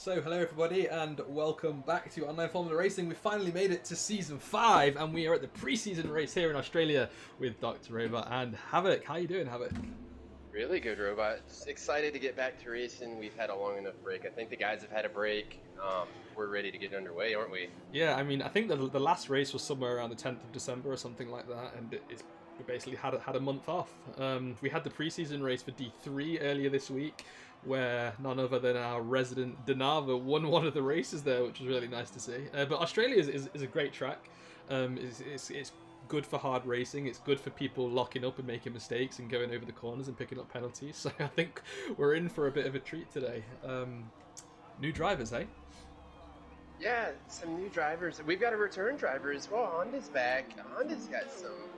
So, hello everybody, and welcome back to Online Formula Racing. We finally made it to Season 5, and we are at the pre-season race here in Australia with Dr. Robot and Havoc. How you doing, Havoc? Really good, Robot. Just excited to get back to racing. We've had a long enough break. I think the guys have had a break. We're ready to get underway, aren't we? Yeah, I mean, I think the last race was somewhere around the 10th of December or something like that, and we basically had a month off. We had the pre-season race for D3 earlier this week, where none other than our resident Denava won one of the races there, which was really nice to see. But Australia is a great track. It's good for hard racing. It's good for people locking up and making mistakes and going over the corners and picking up penalties. So I think we're in for a bit of a treat today. New drivers, eh? Yeah, some new drivers. We've got a return driver as well. Honda's back. Honda's got some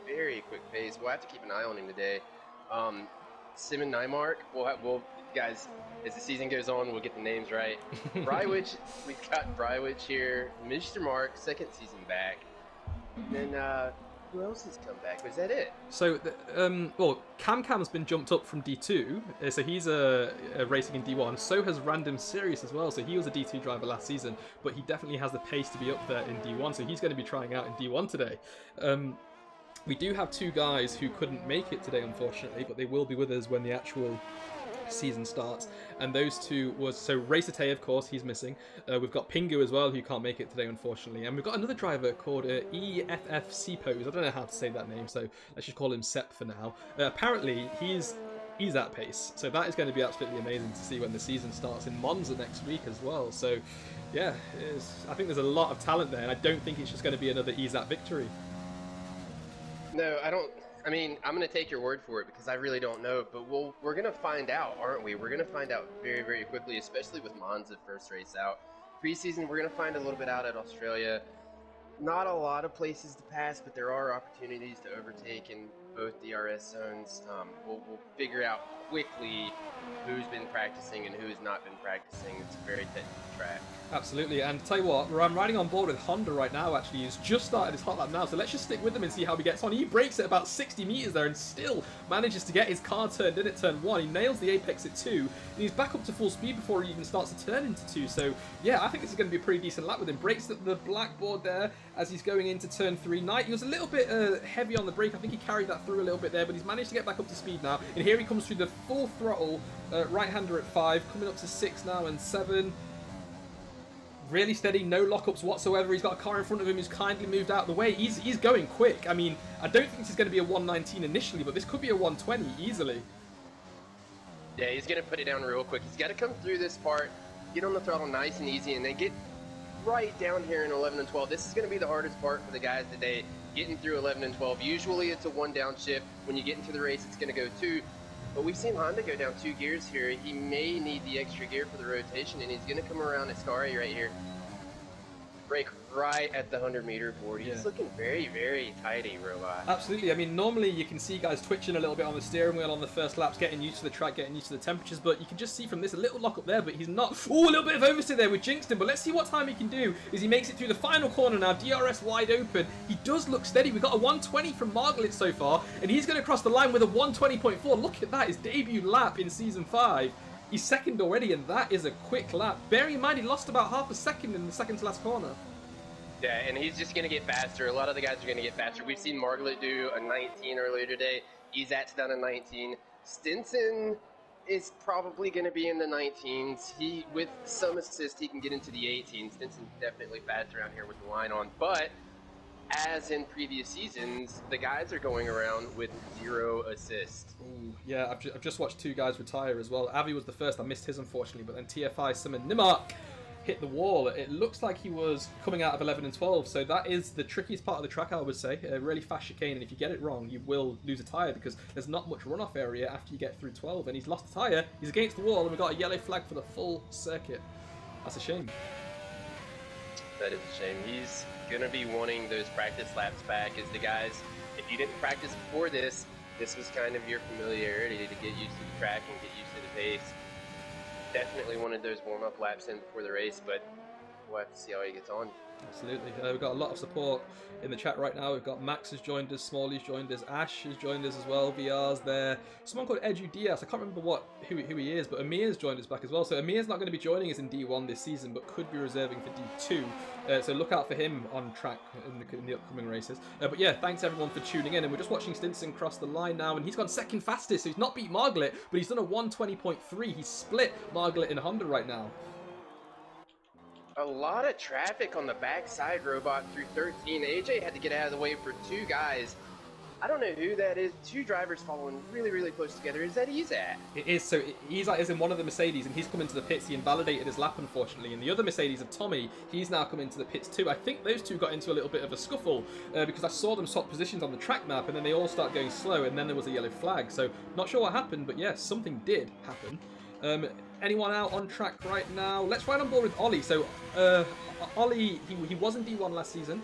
very quick pace. We'll have to keep an eye on him today. Simon Nymark. We'll guys, as the season goes on, we'll get the names right. Brywich, we've got Brywich here. Mr. Mark, second season back. And then who else has come back? Was that it? So, Cam's been jumped up from D2, so he's racing in D1. So has Random Sirius as well. So he was a D2 driver last season, but he definitely has the pace to be up there in D1. So he's going to be trying out in D1 today. We do have two guys who couldn't make it today, unfortunately, but they will be with us when the actual season starts, and those two was Racer Tay, of course, he's missing. We've got Pingu as well, who can't make it today, unfortunately, and we've got another driver called EFF Pose. I don't know how to say that name, so let's just call him Sep for now. Apparently he's at pace, so that is going to be absolutely amazing to see when the season starts in Monza next week as well. So yeah, I think there's a lot of talent there, and I don't think it's just going to be another EZAT victory. No, I don't. I mean, I'm going to take your word for it because I really don't know, but we're going to find out, aren't we? We're going to find out very, very quickly, especially with Monza first race out. Preseason, we're going to find a little bit out at Australia. Not a lot of places to pass, but there are opportunities to overtake in both DRS zones. We'll figure out quickly who's been practicing and who has not been practicing. It's a very technical track. Absolutely, and tell you what, I'm riding on board with Honda right now, actually. He's just started his hot lap now, so let's just stick with him and see how he gets on. He brakes at about 60 metres there and still manages to get his car turned in at turn 1. He nails the apex at 2, and he's back up to full speed before he even starts to turn into 2. So yeah, I think this is going to be a pretty decent lap with him. Brakes at the blackboard there as he's going into turn 3. Knight, he was a little bit heavy on the brake. I think he carried that through a little bit there, but he's managed to get back up to speed now. And here he comes through the full throttle, right-hander at 5, coming up to 6 now and 7. Really steady, no lockups whatsoever. He's got a car in front of him who's kindly moved out of the way. He's going quick. I mean, I don't think this is going to be a 119 initially, but this could be a 120 easily. Yeah, he's going to put it down real quick. He's got to come through this part, get on the throttle nice and easy, and then get right down here in 11 and 12. This is going to be the hardest part for the guys today, getting through 11 and 12. Usually it's a one down shift. When you get into the race, it's going to go 2. But we've seen Honda go down 2 gears here. He may need the extra gear for the rotation, and he's going to come around Ascari right here. Brake right at the 100-meter board. He's looking very, very tidy, Robot. Absolutely. I mean, normally you can see guys twitching a little bit on the steering wheel on the first laps, getting used to the track, getting used to the temperatures, but you can just see from this a little lock up there, but he's not. Oh, a little bit of oversteer there with jinxed him, but let's see what time he can do as he makes it through the final corner now. DRS wide open. He does look steady. We've got a 120 from Margalit so far, and he's going to cross the line with a 120.4. Look at that, his debut lap in Season 5. He's second already, and that is a quick lap. Bearing in mind he lost about half a second in the second to last corner. Yeah, and he's just going to get faster. A lot of the guys are going to get faster. We've seen Margalit do a 19 earlier today. Ezat's done a 19. Stinson is probably going to be in the 19s. With some assist, he can get into the 18s. Stinson's definitely fast around here with the line on. But as in previous seasons, the guys are going around with 0 assists. Ooh, yeah, I've just watched 2 guys retire as well. Avi was the first. I missed his, unfortunately. But then TFI Simon Nimark hit the wall. It looks like he was coming out of 11 and 12, so that is the trickiest part of the track, I would say. A really fast chicane, and if you get it wrong, you will lose a tyre because there's not much runoff area after you get through 12, and he's lost a tyre, he's against the wall, and we've got a yellow flag for the full circuit. That's a shame. That is a shame. He's going to be wanting those practice laps back as the guys, if you didn't practice before this was kind of your familiarity to get used to the track and get used to the pace. Definitely wanted those warm-up laps in before the race, but we'll have to see how he gets on. Absolutely. We've got a lot of support in the chat right now. We've got Max has joined us, Smalley's joined us, Ash has joined us as well, VR's there. Someone called Edu Diaz, I can't remember who he is, but Amir's joined us back as well. So Amir's not going to be joining us in D1 this season, but could be reserving for D2. So look out for him on track in the upcoming races. But yeah, thanks everyone for tuning in. And we're just watching Stinson cross the line now, and he's gone second fastest. So he's not beat Margaret, but he's done a 1:20.3. He's split Margaret in Honda right now. A lot of traffic on the backside, Robot, through 13. AJ had to get out of the way for two guys. I don't know who that is. Two drivers following really, really close together. Is that Izat? It is. So Izat is in one of the Mercedes, and he's come into the pits. He invalidated his lap, unfortunately. And the other Mercedes of Tommy, he's now come into the pits too. I think those two got into a little bit of a scuffle because I saw them swap positions on the track map, and then they all start going slow, and then there was a yellow flag. So not sure what happened, but yes, something did happen. Anyone out on track right now? Let's ride on board with Ollie. So Ollie, he was in D1 last season.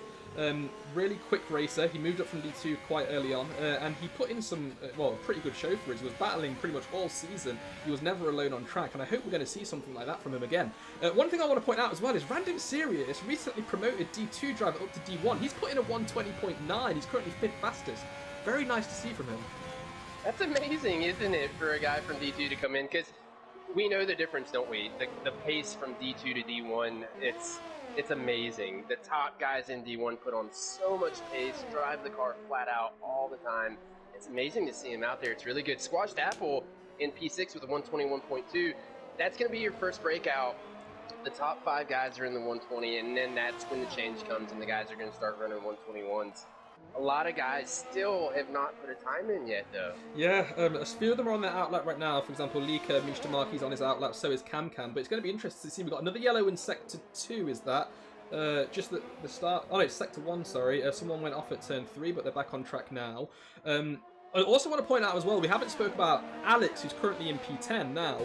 Really quick racer. He moved up from D2 quite early on, and he put in some, well, a pretty good show for us. He was battling pretty much all season. He was never alone on track, and I hope we're going to see something like that from him again. One thing I want to point out as well is Random Serious recently promoted D2 driver up to D1. He's put in a 1:20.9. He's currently 5th fastest. Very nice to see from him. That's amazing, isn't it, for a guy from D2 to come in? Because we know the difference, don't we? The pace from D2 to D1, it's amazing. The top guys in D1 put on so much pace, drive the car flat out all the time. It's amazing to see him out there. It's really good. Squashed Apple in P6 with a 121.2. That's going to be your first breakout. The top 5 guys are in the 120, and then that's when the change comes and the guys are going to start running 121s. A lot of guys still have not put a time in yet, though. Yeah, a few of them are on their outlap right now. For example, Lika Mishtamarki's on his outlap, so is Cam. But it's going to be interesting to see. We've got another yellow in Sector 2, is that? Just the start. Oh, no, it's Sector 1, sorry. Someone went off at Turn 3, but they're back on track now. I also want to point out as well, we haven't spoke about Alex, who's currently in P10 now.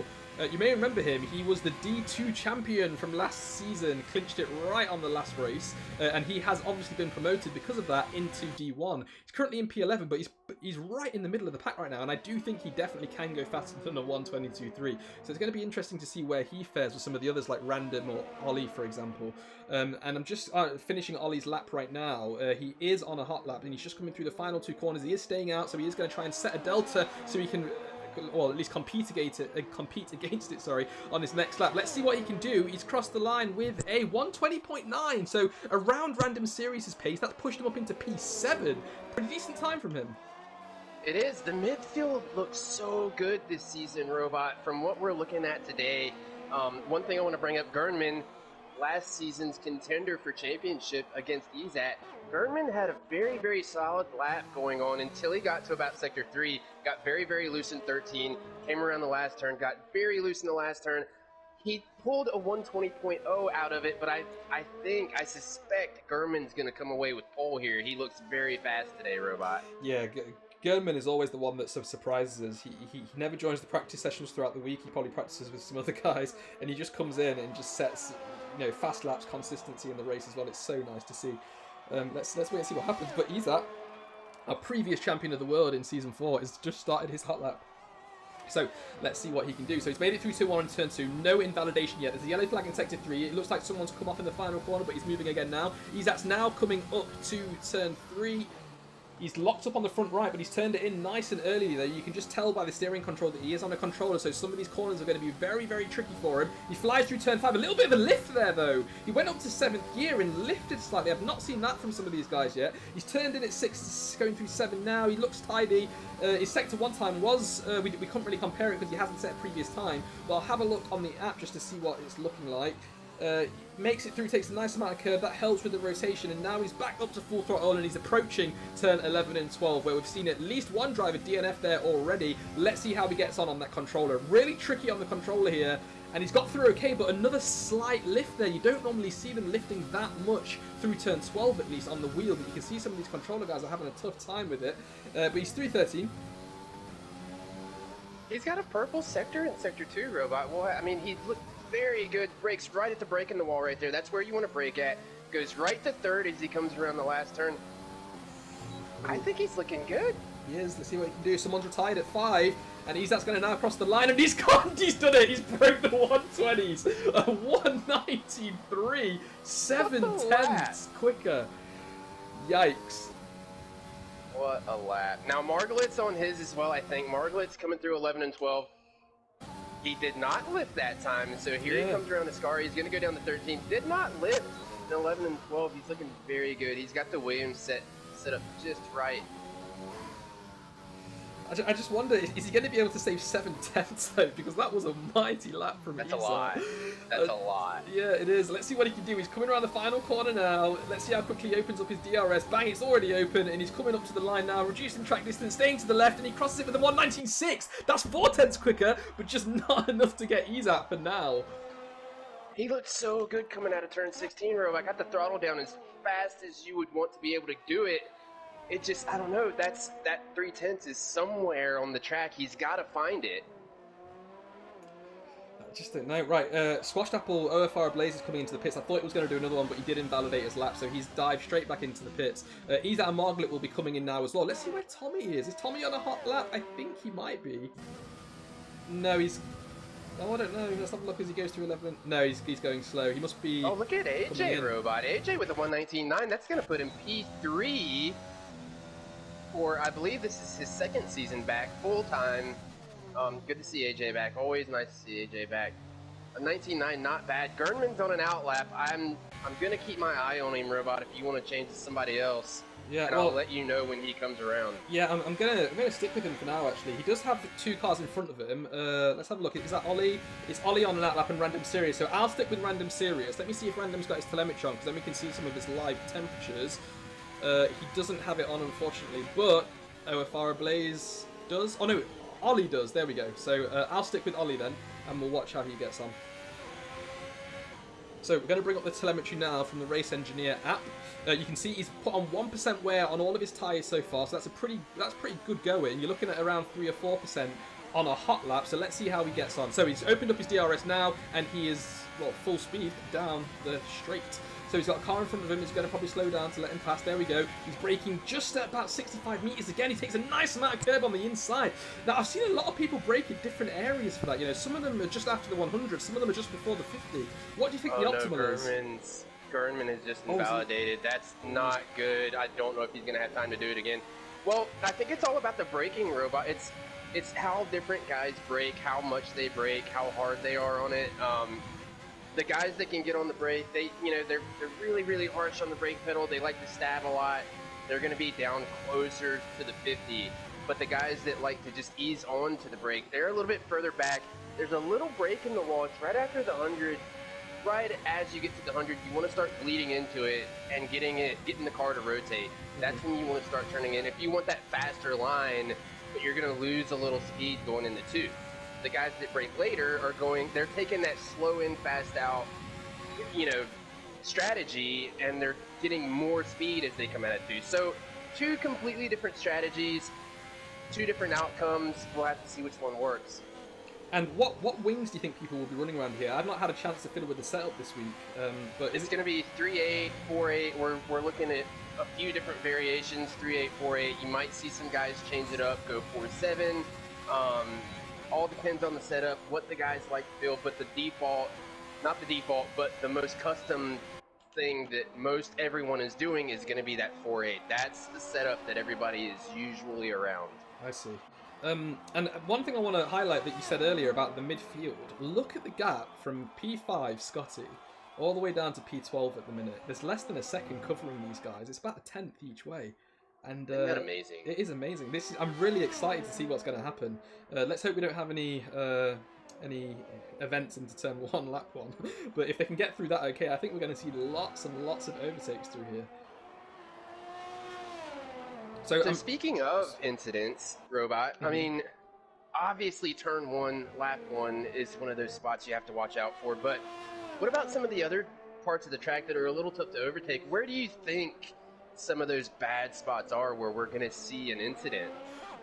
You may remember him. He was the D2 champion from last season, clinched it right on the last race, and he has obviously been promoted because of that into D1. He's currently in P11, but he's right in the middle of the pack right now, and I do think he definitely can go faster than a 1:22.3. So it's going to be interesting to see where he fares with some of the others like Random or Ollie, for example. And I'm just finishing Ollie's lap right now. He is on a hot lap, and he's just coming through the final 2 corners. He is staying out, so he is going to try and set a delta so he can, or at least compete against it, sorry, on his next lap. Let's see what he can do. He's crossed the line with a 1:20.9, so around Random Series' pace. That's pushed him up into P7. Pretty decent time from him. It is. The midfield looks so good this season, Robot. From what we're looking at today, one thing I want to bring up, Gernman, last season's contender for championship against Izat. Gernman had a very, very solid lap going on until he got to about Sector 3, got very, very loose in 13, came around the last turn, got very loose in the last turn. He pulled a 1:20.0 out of it, but I suspect Gernman's going to come away with pole here. He looks very fast today, Robot. Yeah, Gernman is always the one that sort of surprises us. He never joins the practice sessions throughout the week. He probably practices with some other guys, and he just comes in and just sets, fast laps, consistency in the race as well. It's so nice to see. Let's wait and see what happens. But Izat, our previous champion of the world in Season 4, has just started his hot lap. So let's see what he can do. So he's made it through Turn 1 and Turn 2. No invalidation yet. There's a yellow flag in Sector 3. It looks like someone's come off in the final corner, but he's moving again now. Izat's now coming up to Turn 3. He's locked up on the front right, but he's turned it in nice and early there. You can just tell by the steering control that he is on a controller, so some of these corners are going to be very, very tricky for him. He flies through Turn 5. A little bit of a lift there, though. He went up to 7th gear and lifted slightly. I've not seen that from some of these guys yet. He's turned in at 6, going through 7 now. He looks tidy. His Sector 1 time was... we couldn't really compare it because he hasn't set a previous time, but I'll have a look on the app just to see what it's looking like. Makes it through, takes a nice amount of curve, that helps with the rotation, and now he's back up to full throttle and he's approaching Turn 11 and 12, where we've seen at least one driver DNF there already. Let's see how he gets on that controller. Really tricky on the controller here, and he's got through okay, but another slight lift there. You don't normally see them lifting that much through Turn 12 at least on the wheel, but you can see some of these controller guys are having a tough time with it. But he's 313. He's got a purple sector in Sector 2, Robot. Well, I mean, he looked very good. Brakes right at the break in the wall right there. That's where you want to brake at. Goes right to 3rd as he comes around the last turn. I think he's looking good. He is. Let's see what he can do. Someone's retired at 5, and Izat's going to now cross the line, and he's gone. He's done it. He's broke the 120s. A 193, 7/10 quicker. Yikes. What a lap. Now, Margolit's on his as well, I think. Margolit's coming through 11 and 12. He did not lift that time, and so here he comes around to Scar. He's going to go down to 13. Did not lift in 11 and 12. He's looking very good. He's got the Williams set up just right. I just wonder, is he going to be able to save 7/10 though? Because that was a mighty lap from That's Izat. a lot. That's a lot. Yeah, it is. Let's see what he can do. He's coming around the final corner now. Let's see how quickly he opens up his DRS. Bang, it's already open, and he's coming up to the line now, reducing track distance, staying to the left, and he crosses it with a 119.6. That's 4/10 quicker, but just not enough to get Izat for now. He looked so good coming out of turn 16, Rob. I got the throttle down as fast as you would want to be able to do it. It just, I don't know, that 3/10 is somewhere on the track. He's got to find it. I just don't know. Right, Squashed Apple OFR Blaze is coming into the pits. I thought he was going to do another one, but he did invalidate his lap, so he's dived straight back into the pits. Izat and Marglit will be coming in now as well. Let's see where Tommy is. Is Tommy on a hot lap? I think he might be. No, he's... Oh, I don't know. Let's have a look as he goes through 11. No, he's going slow. He must be... Oh, look at AJ, Robot. AJ with a 119.9. That's going to put him P3 for, I believe this is his second season back, full-time. Good to see AJ back. Always nice to see AJ back. A 19.9, not bad. Gernman's on an out lap. I'm going to keep my eye on him, Robot, if you want to change to somebody else. Yeah, and well, I'll let you know when he comes around. Yeah, I'm gonna stick with him for now. Actually, he does have 2 cars in front of him. Let's have a look. Is that Ollie? It's Ollie on an outlap and Random Serious. So I'll stick with Random Serious. Let me see if Random's got his telemetry on, because then we can see some of his live temperatures. He doesn't have it on, unfortunately, but OFR Blaze does. Oh no, Ollie does. There we go. So I'll stick with Ollie then, and we'll watch how he gets on. So we're going to bring up the telemetry now from the Race Engineer app. You can see he's put on 1% wear on all of his tyres so far, so that's pretty good going. You're looking at around 3 or 4% on a hot lap, so let's see how he gets on. So he's opened up his DRS now, and he is, well, full speed down the straight. So he's got a car in front of him. He's going to probably slow down to let him pass. There we go. He's braking just at about 65 meters. Again, he takes a nice amount of curb on the inside. Now, I've seen a lot of people brake in different areas for that. You know, some of them are just after the 100. Some of them are just before the 50. What do you think the optimal is? Gernman is just invalidated. That's not good. I don't know if he's going to have time to do it again. Well, I think it's all about the braking, Robot. It's how different guys brake, how much they brake, how hard they are on it. The guys that can get on the brake, they're really, really harsh on the brake pedal. They like to stab a lot. They're going to be down closer to the 50. But the guys that like to just ease on to the brake, they're a little bit further back. There's a little break in the wall. It's right after the 100. Right as you get to the 100, you want to start bleeding into it and getting the car to rotate. That's when you want to start turning in. If you want that faster line, but you're going to lose a little speed going into 2. The guys that brake later they're taking that slow in, fast out, strategy, and they're getting more speed as they come out of 2. So 2 completely different strategies, 2 different outcomes. We'll have to see which one works. And what wings do you think people will be running around here? I've not had a chance to fiddle with the setup this week, but it's going to be 3.8, 4.8. We're looking at a few different variations. 3.8, 4.8. You might see some guys change it up, go 4.7. All depends on the setup, what the guys like to feel, but the default, not the default, but the most custom thing that most everyone is doing is going to be that 4.8. That's the setup that everybody is usually around. I see. And one thing I want to highlight that you said earlier about the midfield, look at the gap from P5 Scotty all the way down to P12 at the minute. There's less than a second covering these guys. It's about a 10th each way. And isn't that amazing? It is amazing. I'm really excited to see what's going to happen. Let's hope we don't have any events into turn 1, lap 1. But if they can get through that okay, I think we're going to see lots and lots of overtakes through here. So speaking of incidents, Robot, I mean, obviously turn 1, lap 1 is one of those spots you have to watch out for. But what about some of the other parts of the track that are a little tough to overtake? Where do you think some of those bad spots are where we're going to see an incident?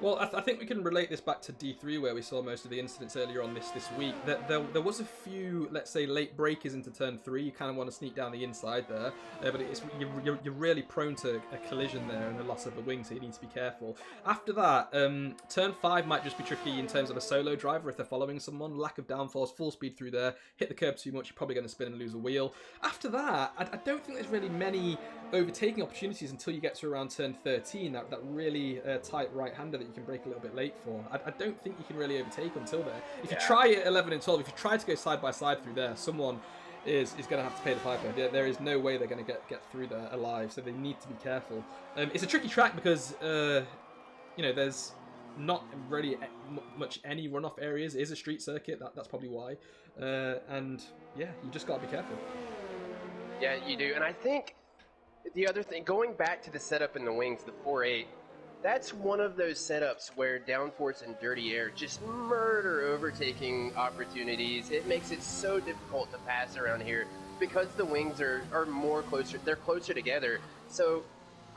Well, I think we can relate this back to D3, where we saw most of the incidents earlier on this week. That there was a few, let's say, late breakers into turn 3. You kind of want to sneak down the inside there, but you're really prone to a collision there and a loss of the wing, so you need to be careful. After that, turn 5 might just be tricky in terms of a solo driver if they're following someone. Lack of downforce, full speed through there, hit the curb too much, you're probably going to spin and lose a wheel. After that, I don't think there's really many overtaking opportunities until you get to around turn 13, that really tight right-hander that you can break a little bit late for. I don't think you can really overtake until there. If you try at 11 and 12, if you try to go side by side through there, someone is going to have to pay the piper. There is no way they're going to get through there alive, so they need to be careful. It's a tricky track because there's not really much any runoff areas. It is a street circuit, that's probably why. And yeah, you just got to be careful. Yeah, you do. And I think the other thing, going back to the setup in the wings, the 4.8, that's one of those setups where downforce and dirty air just murder overtaking opportunities. It makes it so difficult to pass around here because the wings are more closer, they're closer together. So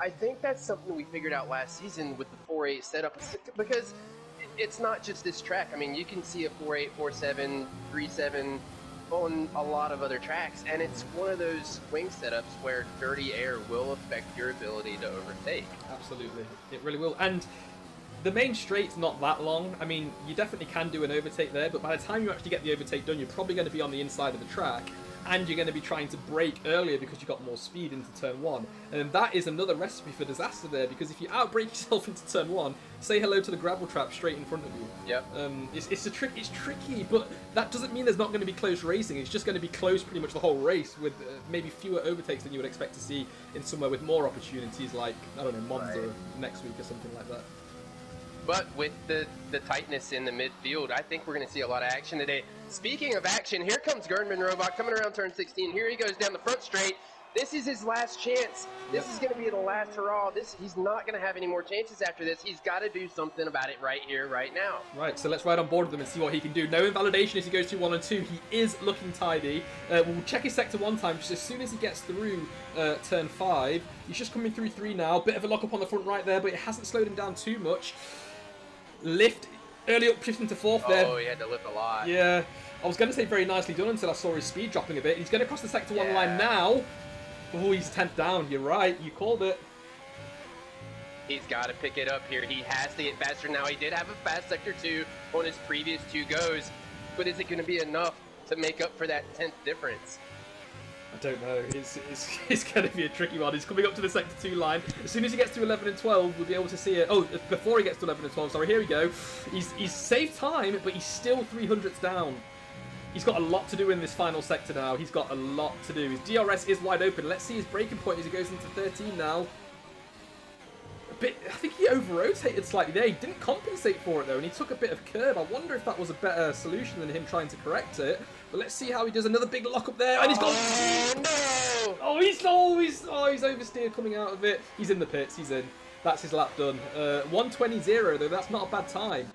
I think that's something we figured out last season with the 4.8 setup, because it's not just this track. I mean, you can see a 4.8, 4.7, 3.7 on a lot of other tracks, and it's one of those wing setups where dirty air will affect your ability to overtake. Absolutely, it really will. And the main straight's not that long. I mean, you definitely can do an overtake there, but by the time you actually get the overtake done, you're probably going to be on the inside of the track, and you're going to be trying to brake earlier because you've got more speed into turn 1. And that is another recipe for disaster there, because if you outbrake yourself into turn 1, say hello to the gravel trap straight in front of you. Yep. It's tricky, but that doesn't mean there's not going to be close racing. It's just going to be close pretty much the whole race, with maybe fewer overtakes than you would expect to see in somewhere with more opportunities, like, I don't know, Monza next week or something like that. But with the tightness in the midfield, I think we're going to see a lot of action today. Speaking of action, here comes Gernman Robot coming around turn 16. Here he goes down the front straight. This is his last chance. This is going to be the last hurrah. He's not going to have any more chances after this. He's got to do something about it right here, right now. Right, so let's ride on board with him and see what he can do. No invalidation as he goes through 1 and 2. He is looking tidy. We'll check his sector 1 time just as soon as he gets through turn 5. He's just coming through 3 now. Bit of a lock up on the front right there, but it hasn't slowed him down too much. Lift, early up shifting to 4th there. Oh, he had to lift a lot. Yeah, I was going to say very nicely done until I saw his speed dropping a bit. He's going to cross the sector 1 line now. Oh, he's 10th down. You're right. You called it. He's got to pick it up here. He has to get faster now. He did have a fast sector 2 on his previous 2 goes, but is it going to be enough to make up for that 10th difference? I don't know. It's going to be a tricky one. He's coming up to the sector 2 line. As soon as he gets to 11 and 12, we'll be able to see it. Oh, before he gets to 11 and 12, sorry, here we go. He's saved time, but he's still 300ths down. He's got a lot to do in this final sector now. He's got a lot to do. His DRS is wide open. Let's see his braking point as he goes into 13 now. I think he over-rotated slightly there. He didn't compensate for it, though, and he took a bit of curb. I wonder if that was a better solution than him trying to correct it. But let's see how he does. Another big lock up there, and he's got... Oh, no! He's oversteered coming out of it. He's in the pits. He's in. That's his lap done. 1:20.0, though. That's not a bad time.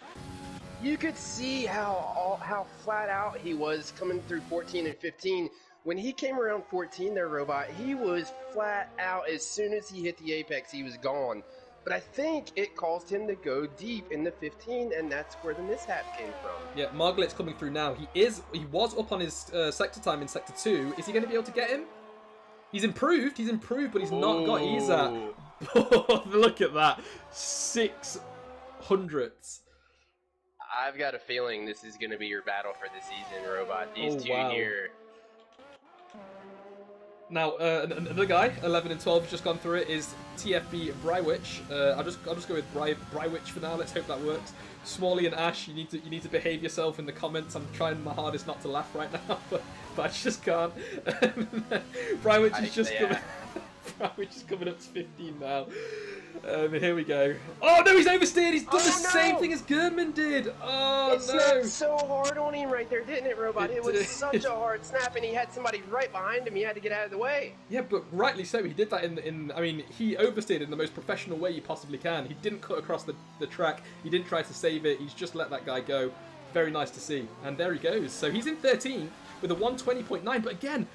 You could see how flat out he was coming through 14 and 15. When he came around 14 there, Robot, he was flat out. As soon as he hit the apex, he was gone. But I think it caused him to go deep in the 15, and that's where the mishap came from. Yeah, Margaret's coming through now. He was up on his sector time in sector 2. Is he going to be able to get him? He's improved, but he's not got... He's at... Look at that. 600ths. I've got a feeling this is going to be your battle for the season, Robot. These two here. Now, another guy, 11 and 12, has just gone through it, is TFB Brywitch. I'll just go with Brywitch for now. Let's hope that works. Smalley and Ash, you need to behave yourself in the comments. I'm trying my hardest not to laugh right now, but I just can't. Brywitch is just coming. Brywitch is coming up to 15 now. Here we go. Oh no, he's oversteered. He's done the same thing as Gernman did. Oh it snapped so hard on him right there, didn't it, Robot? It was such a hard snap, and he had somebody right behind him. He had to get out of the way. Yeah, but rightly so. He did that I mean, he oversteered in the most professional way you possibly can. He didn't cut across the track. He didn't try to save it. He's just let that guy go. Very nice to see. And there he goes. So he's in 13th with a 120.9. But again,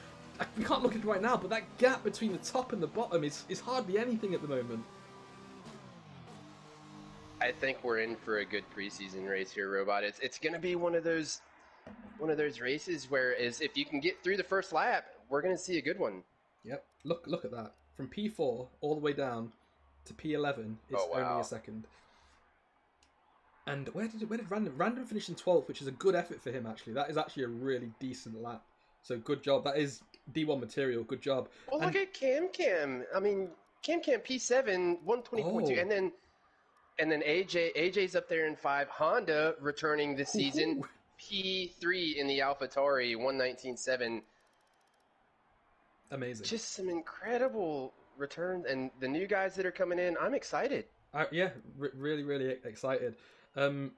we can't look at it right now, but that gap between the top and the bottom is hardly anything at the moment. I think we're in for a good preseason race here, Robot. It's going to be one of those races where is if you can get through the first lap, we're going to see a good one. Yep. Look at that. From P4 all the way down to P11 is only a second. And where did Random finish in 12th, which is a good effort for him actually. That is actually a really decent lap. So good job. That is D1 material. Good job. Well, look at Cam. I mean, Cam P7 120.2, and then AJ's up there in 5. Honda returning this season. P3 in the AlphaTauri 119.7. Amazing. Just some incredible returns, and the new guys that are coming in. I'm excited. Really excited. I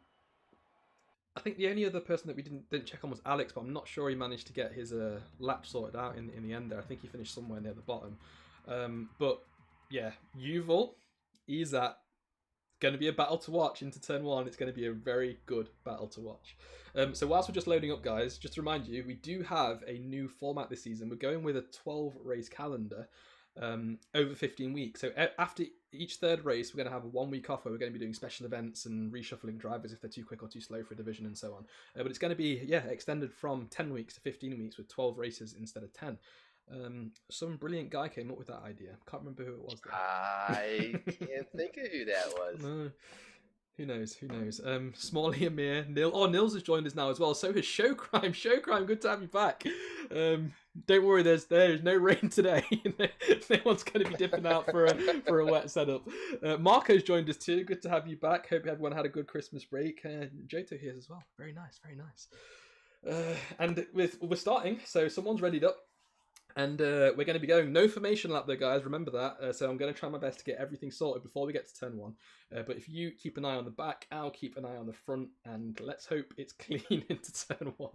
think the only other person that we didn't check on was Alex, but I'm not sure he managed to get his lap sorted out in the end there. I think he finished somewhere near the bottom. But yeah, Yuval, Izat, going to be a battle to watch into turn 1. It's going to be a very good battle to watch. So whilst we're just loading up, guys, just to remind you, we do have a new format this season. We're going with a 12 race calendar over 15 weeks. So after each third race, we're going to have a 1 week off where we're going to be doing special events and reshuffling drivers if they're too quick or too slow for a division and so on. But it's going to be, extended from 10 weeks to 15 weeks with 12 races instead of 10. Some brilliant guy came up with that idea. Can't remember who it was though. I can't think of who that was. No. Who knows? Smalley, Amir, Nil. Oh, Nils has joined us now as well. So has Showcrime. Showcrime, good to have you back. Don't worry, there's no rain today. No one's going to be dipping out for a wet setup. Marco's joined us too. Good to have you back. Hope everyone had a good Christmas break. Joto here as well. Very nice. And we're starting. So someone's readied up. And we're going to be going no formation lap though, guys. Remember that. So I'm going to try my best to get everything sorted before we get to turn 1. But if you keep an eye on the back, I'll keep an eye on the front. And let's hope it's clean into turn 1.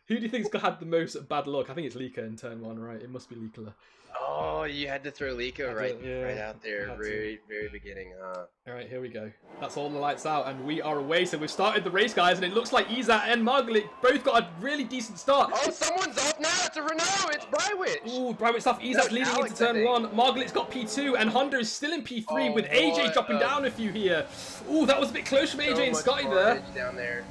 Who do you think's had the most bad luck? I think it's Lika in turn 1, right? It must be Lika. Oh, you had to throw Lika right out there, very beginning, huh? All right, here we go. That's all the lights out, and we are away. So we've started the race, guys, and it looks like Izat and Margalit both got a really decent start. Oh, someone's off now. It's a Renault. It's Brywich. Ooh, Brywich off. Izat's leading Alex, into turn 1. Margalit's got P2, and Honda is still in P3 with AJ dropping down a few here. Ooh, that was a bit close from AJ and Scotty there. Down there.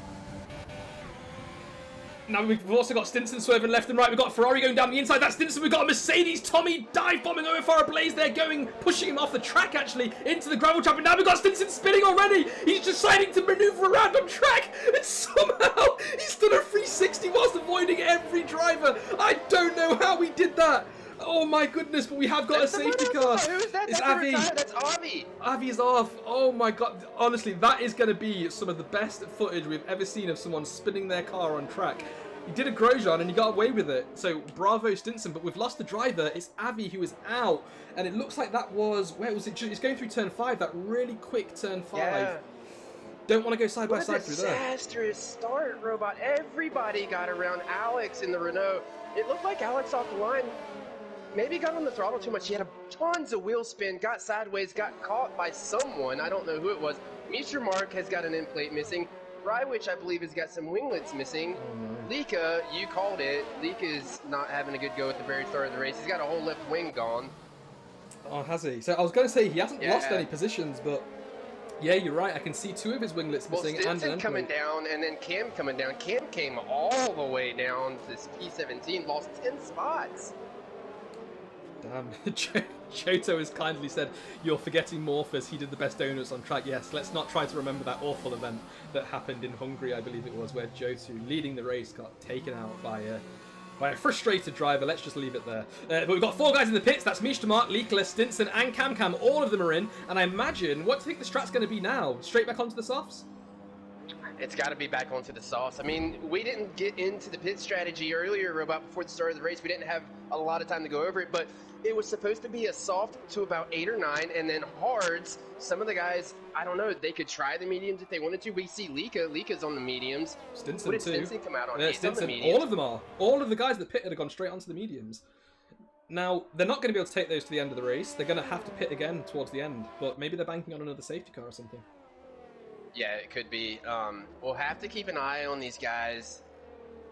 Now we've also got Stinson swerving left and right. We've got Ferrari going down the inside. That's Stinson. We've got a Mercedes. Tommy dive bombing OFR ablaze there, pushing him off the track actually into the gravel trap. And now we've got Stinson spinning already. He's deciding to maneuver around on track. And somehow he's done a 360 whilst avoiding every driver. I don't know how he did that. Oh my goodness, but we have got a safety car. Who is that? It's Avi. That's Avi. Avi's off. Oh my god. Honestly, that is going to be some of the best footage we've ever seen of someone spinning their car on track. He did a Grosjean and he got away with it. So bravo Stinson, but we've lost the driver. It's Avi who is out. And it looks like that was, where was it? It's going through turn 5, that really quick turn 5. Yeah. Don't want to go side by side through there. Disastrous start, Robot. Everybody got around Alex in the Renault. It looked like Alex off the line. Maybe got on the throttle too much. He had tons of wheel spin, got sideways, got caught by someone. I don't know who it was. Mr. Mark has got an end plate missing. Brywich, I believe, has got some winglets missing. Lika, you called it. Lika's not having a good go at the very start of the race. He's got a whole left wing gone. Oh, has he? So I was going to say he hasn't lost any positions, but yeah, you're right. I can see 2 of his winglets missing. Well, Stinson coming down and then Cam coming down. Cam came all the way down to this P17, lost 10 spots. Damn. Choto has kindly said, you're forgetting Morphus, he did the best donuts on track. Yes, let's not try to remember that awful event that happened in Hungary, I believe it was, where Jotu, leading the race, got taken out by a frustrated driver. Let's just leave it there. But we've got 4 guys in the pits. That's Mishtamart, Likla, Stinson, and Cam. All of them are in. And I imagine, what do you think the strat's going to be now? Straight back onto the softs? It's got to be back onto the softs. I mean, we didn't get into the pit strategy earlier, Robot, before the start of the race. We didn't have a lot of time to go over it, but it was supposed to be a soft to about 8 or 9, and then hards. Some of the guys, I don't know, they could try the mediums if they wanted to. We see Lika. Lika's on the mediums. Stinson, what did too. Stinson come out on? Yeah, He's Stinson, on the mediums. all of them are. All of the guys that pitted have gone straight onto the mediums. Now, they're not going to be able to take those to the end of the race. They're going to have to pit again towards the end, but maybe they're banking on another safety car or something. Yeah, it could be. We'll have to keep an eye on these guys.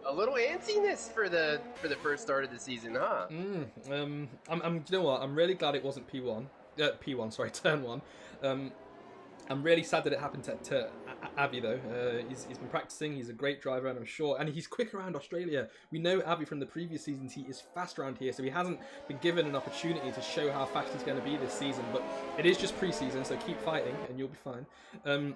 A little antsiness for the first start of the season, huh? You know what? I'm really glad it wasn't turn 1. I'm really sad that it happened to Avi though. He's been practicing. He's a great driver, and I'm sure, and he's quick around Australia. We know Avi from the previous seasons. He is fast around here, so he hasn't been given an opportunity to show how fast he's going to be this season. But it is just pre-season, so keep fighting, and you'll be fine.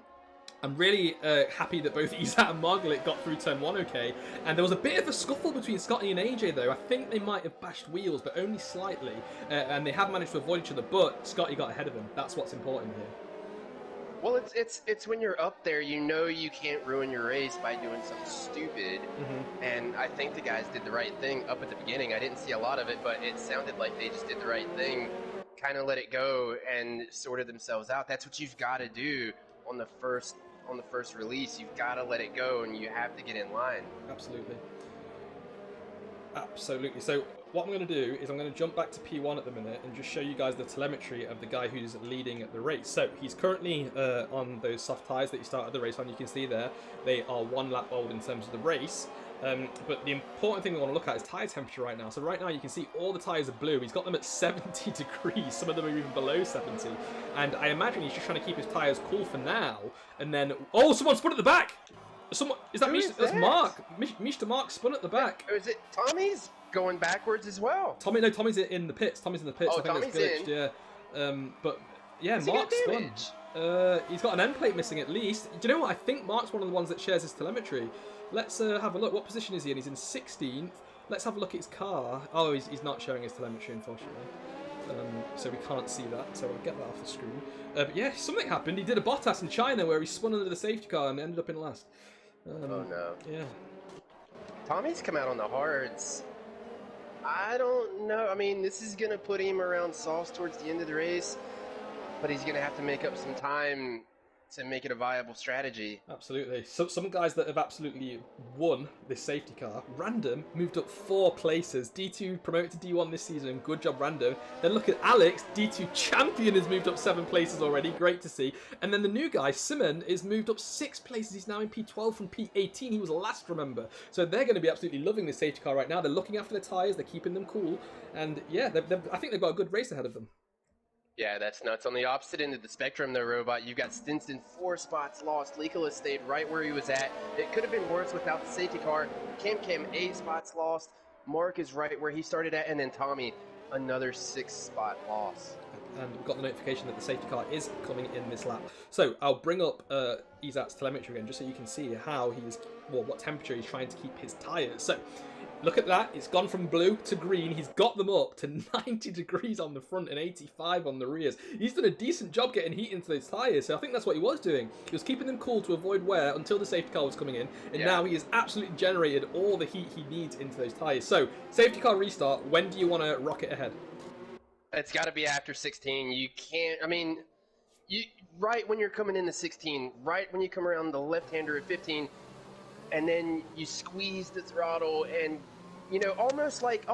I'm really happy that both Izat and Margaret got through turn 1 okay. And there was a bit of a scuffle between Scotty and AJ though. I think they might have bashed wheels, but only slightly. And they have managed to avoid each other, but Scotty got ahead of him. That's what's important here. Well, it's when you're up there, you know you can't ruin your race by doing something stupid. And I think the guys did the right thing up at the beginning. I didn't see a lot of it, but it sounded like they just did the right thing. Kind of let it go and sorted themselves out. That's what you've got to do on the first release. You've got to let it go, and you have to get in line. Absolutely. So what I'm going to do is I'm going to jump back to P1 at the minute and just show you guys the telemetry of the guy who's leading the race. So he's currently on those soft tyres that he started the race on. You can see there they are 1 lap old in terms of the race. But the important thing we want to look at is tyre temperature right now. So right now you can see all the tyres are blue. He's got them at 70 degrees. Some of them are even below 70. And I imagine he's just trying to keep his tyres cool for now. And then, oh, someone spun at the back! Someone, is that Mish? That's Mark. Mish to Mark spun at the back. Or is it Tommy's going backwards as well? Tommy's in the pits. Tommy's in the pits. Oh, I think Tommy's that's glitched, in. Yeah. But yeah, He Mark got spun. damage. He's got an end plate missing at least. Do you know what? I think Mark's one of the ones that shares his telemetry. Let's have a look. What position is he in? He's in 16th. Let's have a look at his car. Oh, he's not showing his telemetry, unfortunately. So we can't see that, so I'll get that off the screen. But yeah, something happened. He did a Bottas in China where he spun under the safety car and ended up in last. Oh no. Yeah. Tommy's come out on the hards. I don't know. I mean, this is going to put him around softs towards the end of the race, but he's going to have to make up some time to make it a viable strategy. Absolutely. So some guys that have absolutely won this safety car. Random moved up 4 places. D2 promoted to D1 this season. Good job, Random. Then look at Alex. D2 champion has moved up 7 places already. Great to see. And then the new guy, Simon, is moved up 6 places. He's now in P12 from P18. He was last, remember. So they're going to be absolutely loving this safety car right now. They're looking after the tyres. They're keeping them cool. And yeah, I think they've got a good race ahead of them. Yeah, that's nuts. On the opposite end of the spectrum, though, Robot, you've got Stinson 4 spots lost. Lekola stayed right where he was at. It could have been worse without the safety car. Cam 8 spots lost. Mark is right where he started at, and then Tommy, another 6-spot loss. And we've got the notification that the safety car is coming in this lap. So I'll bring up Izat's telemetry again, just so you can see how what temperature he's trying to keep his tyres. So look at that. It's gone from blue to green. He's got them up to 90 degrees on the front and 85 on the rears. He's done a decent job getting heat into those tyres. So I think that's what he was doing. He was keeping them cool to avoid wear until the safety car was coming in. And now he has absolutely generated all the heat he needs into those tyres. So safety car restart. When do you want to rocket ahead? It's got to be after 16. You can't, I mean, right when you're coming into 16, right when you come around the left-hander at 15, and then you squeeze the throttle and, you know, almost like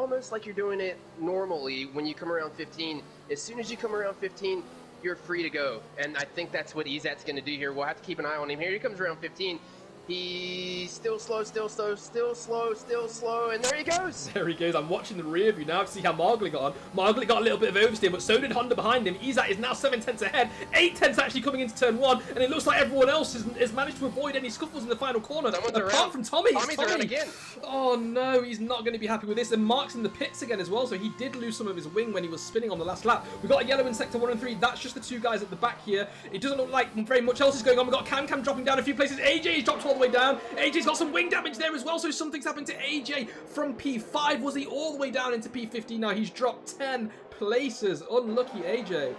you're doing it normally when you come around 15. As soon as you come around 15, you're free to go. And I think that's what Izat's going to do here. We'll have to keep an eye on him. Here he comes around 15. He's still slow, and there he goes. There he goes. I'm watching the rear view now to see how Margley got on. Margley got a little bit of oversteer, but so did Honda behind him. Izat is now 7 tenths ahead. 8 tenths actually coming into turn 1, and it looks like everyone else has managed to avoid any scuffles in the final corner. Someone's apart around. from Tommy. Tommy's around again. Oh no, he's not going to be happy with this. And Mark's in the pits again as well, so he did lose some of his wing when he was spinning on the last lap. We've got a yellow in sector 1 and 3. That's just the 2 guys at the back here. It doesn't look like very much else is going on. We've got Cam dropping down a few places. AJ's dropped all the way down. AJ's got some wing damage there as well, so something's happened to AJ from P5. Was he all the way down into P15 now? He's dropped 10 places. Unlucky AJ.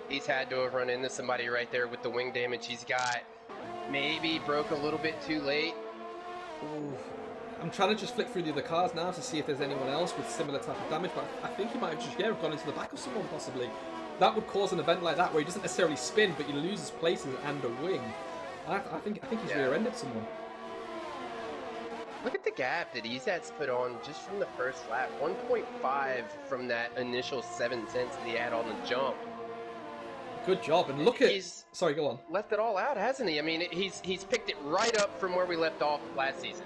He's had to have run into somebody right there with the wing damage he's got. Maybe broke a little bit too late. Ooh. I'm trying to just flick through the other cars now to see if there's anyone else with similar type of damage, but I think he might have just gone into the back of someone possibly. That would cause an event like that where he doesn't necessarily spin, but he loses places and a wing. I think he's rear-ended someone. Look at the gap that Izat's put on just from the first lap. 1.5 from that initial 7 tenths that he had on the jump. Good job. And look at... Sorry, go on. Left it all out, hasn't he? I mean, he's picked it right up from where we left off last season.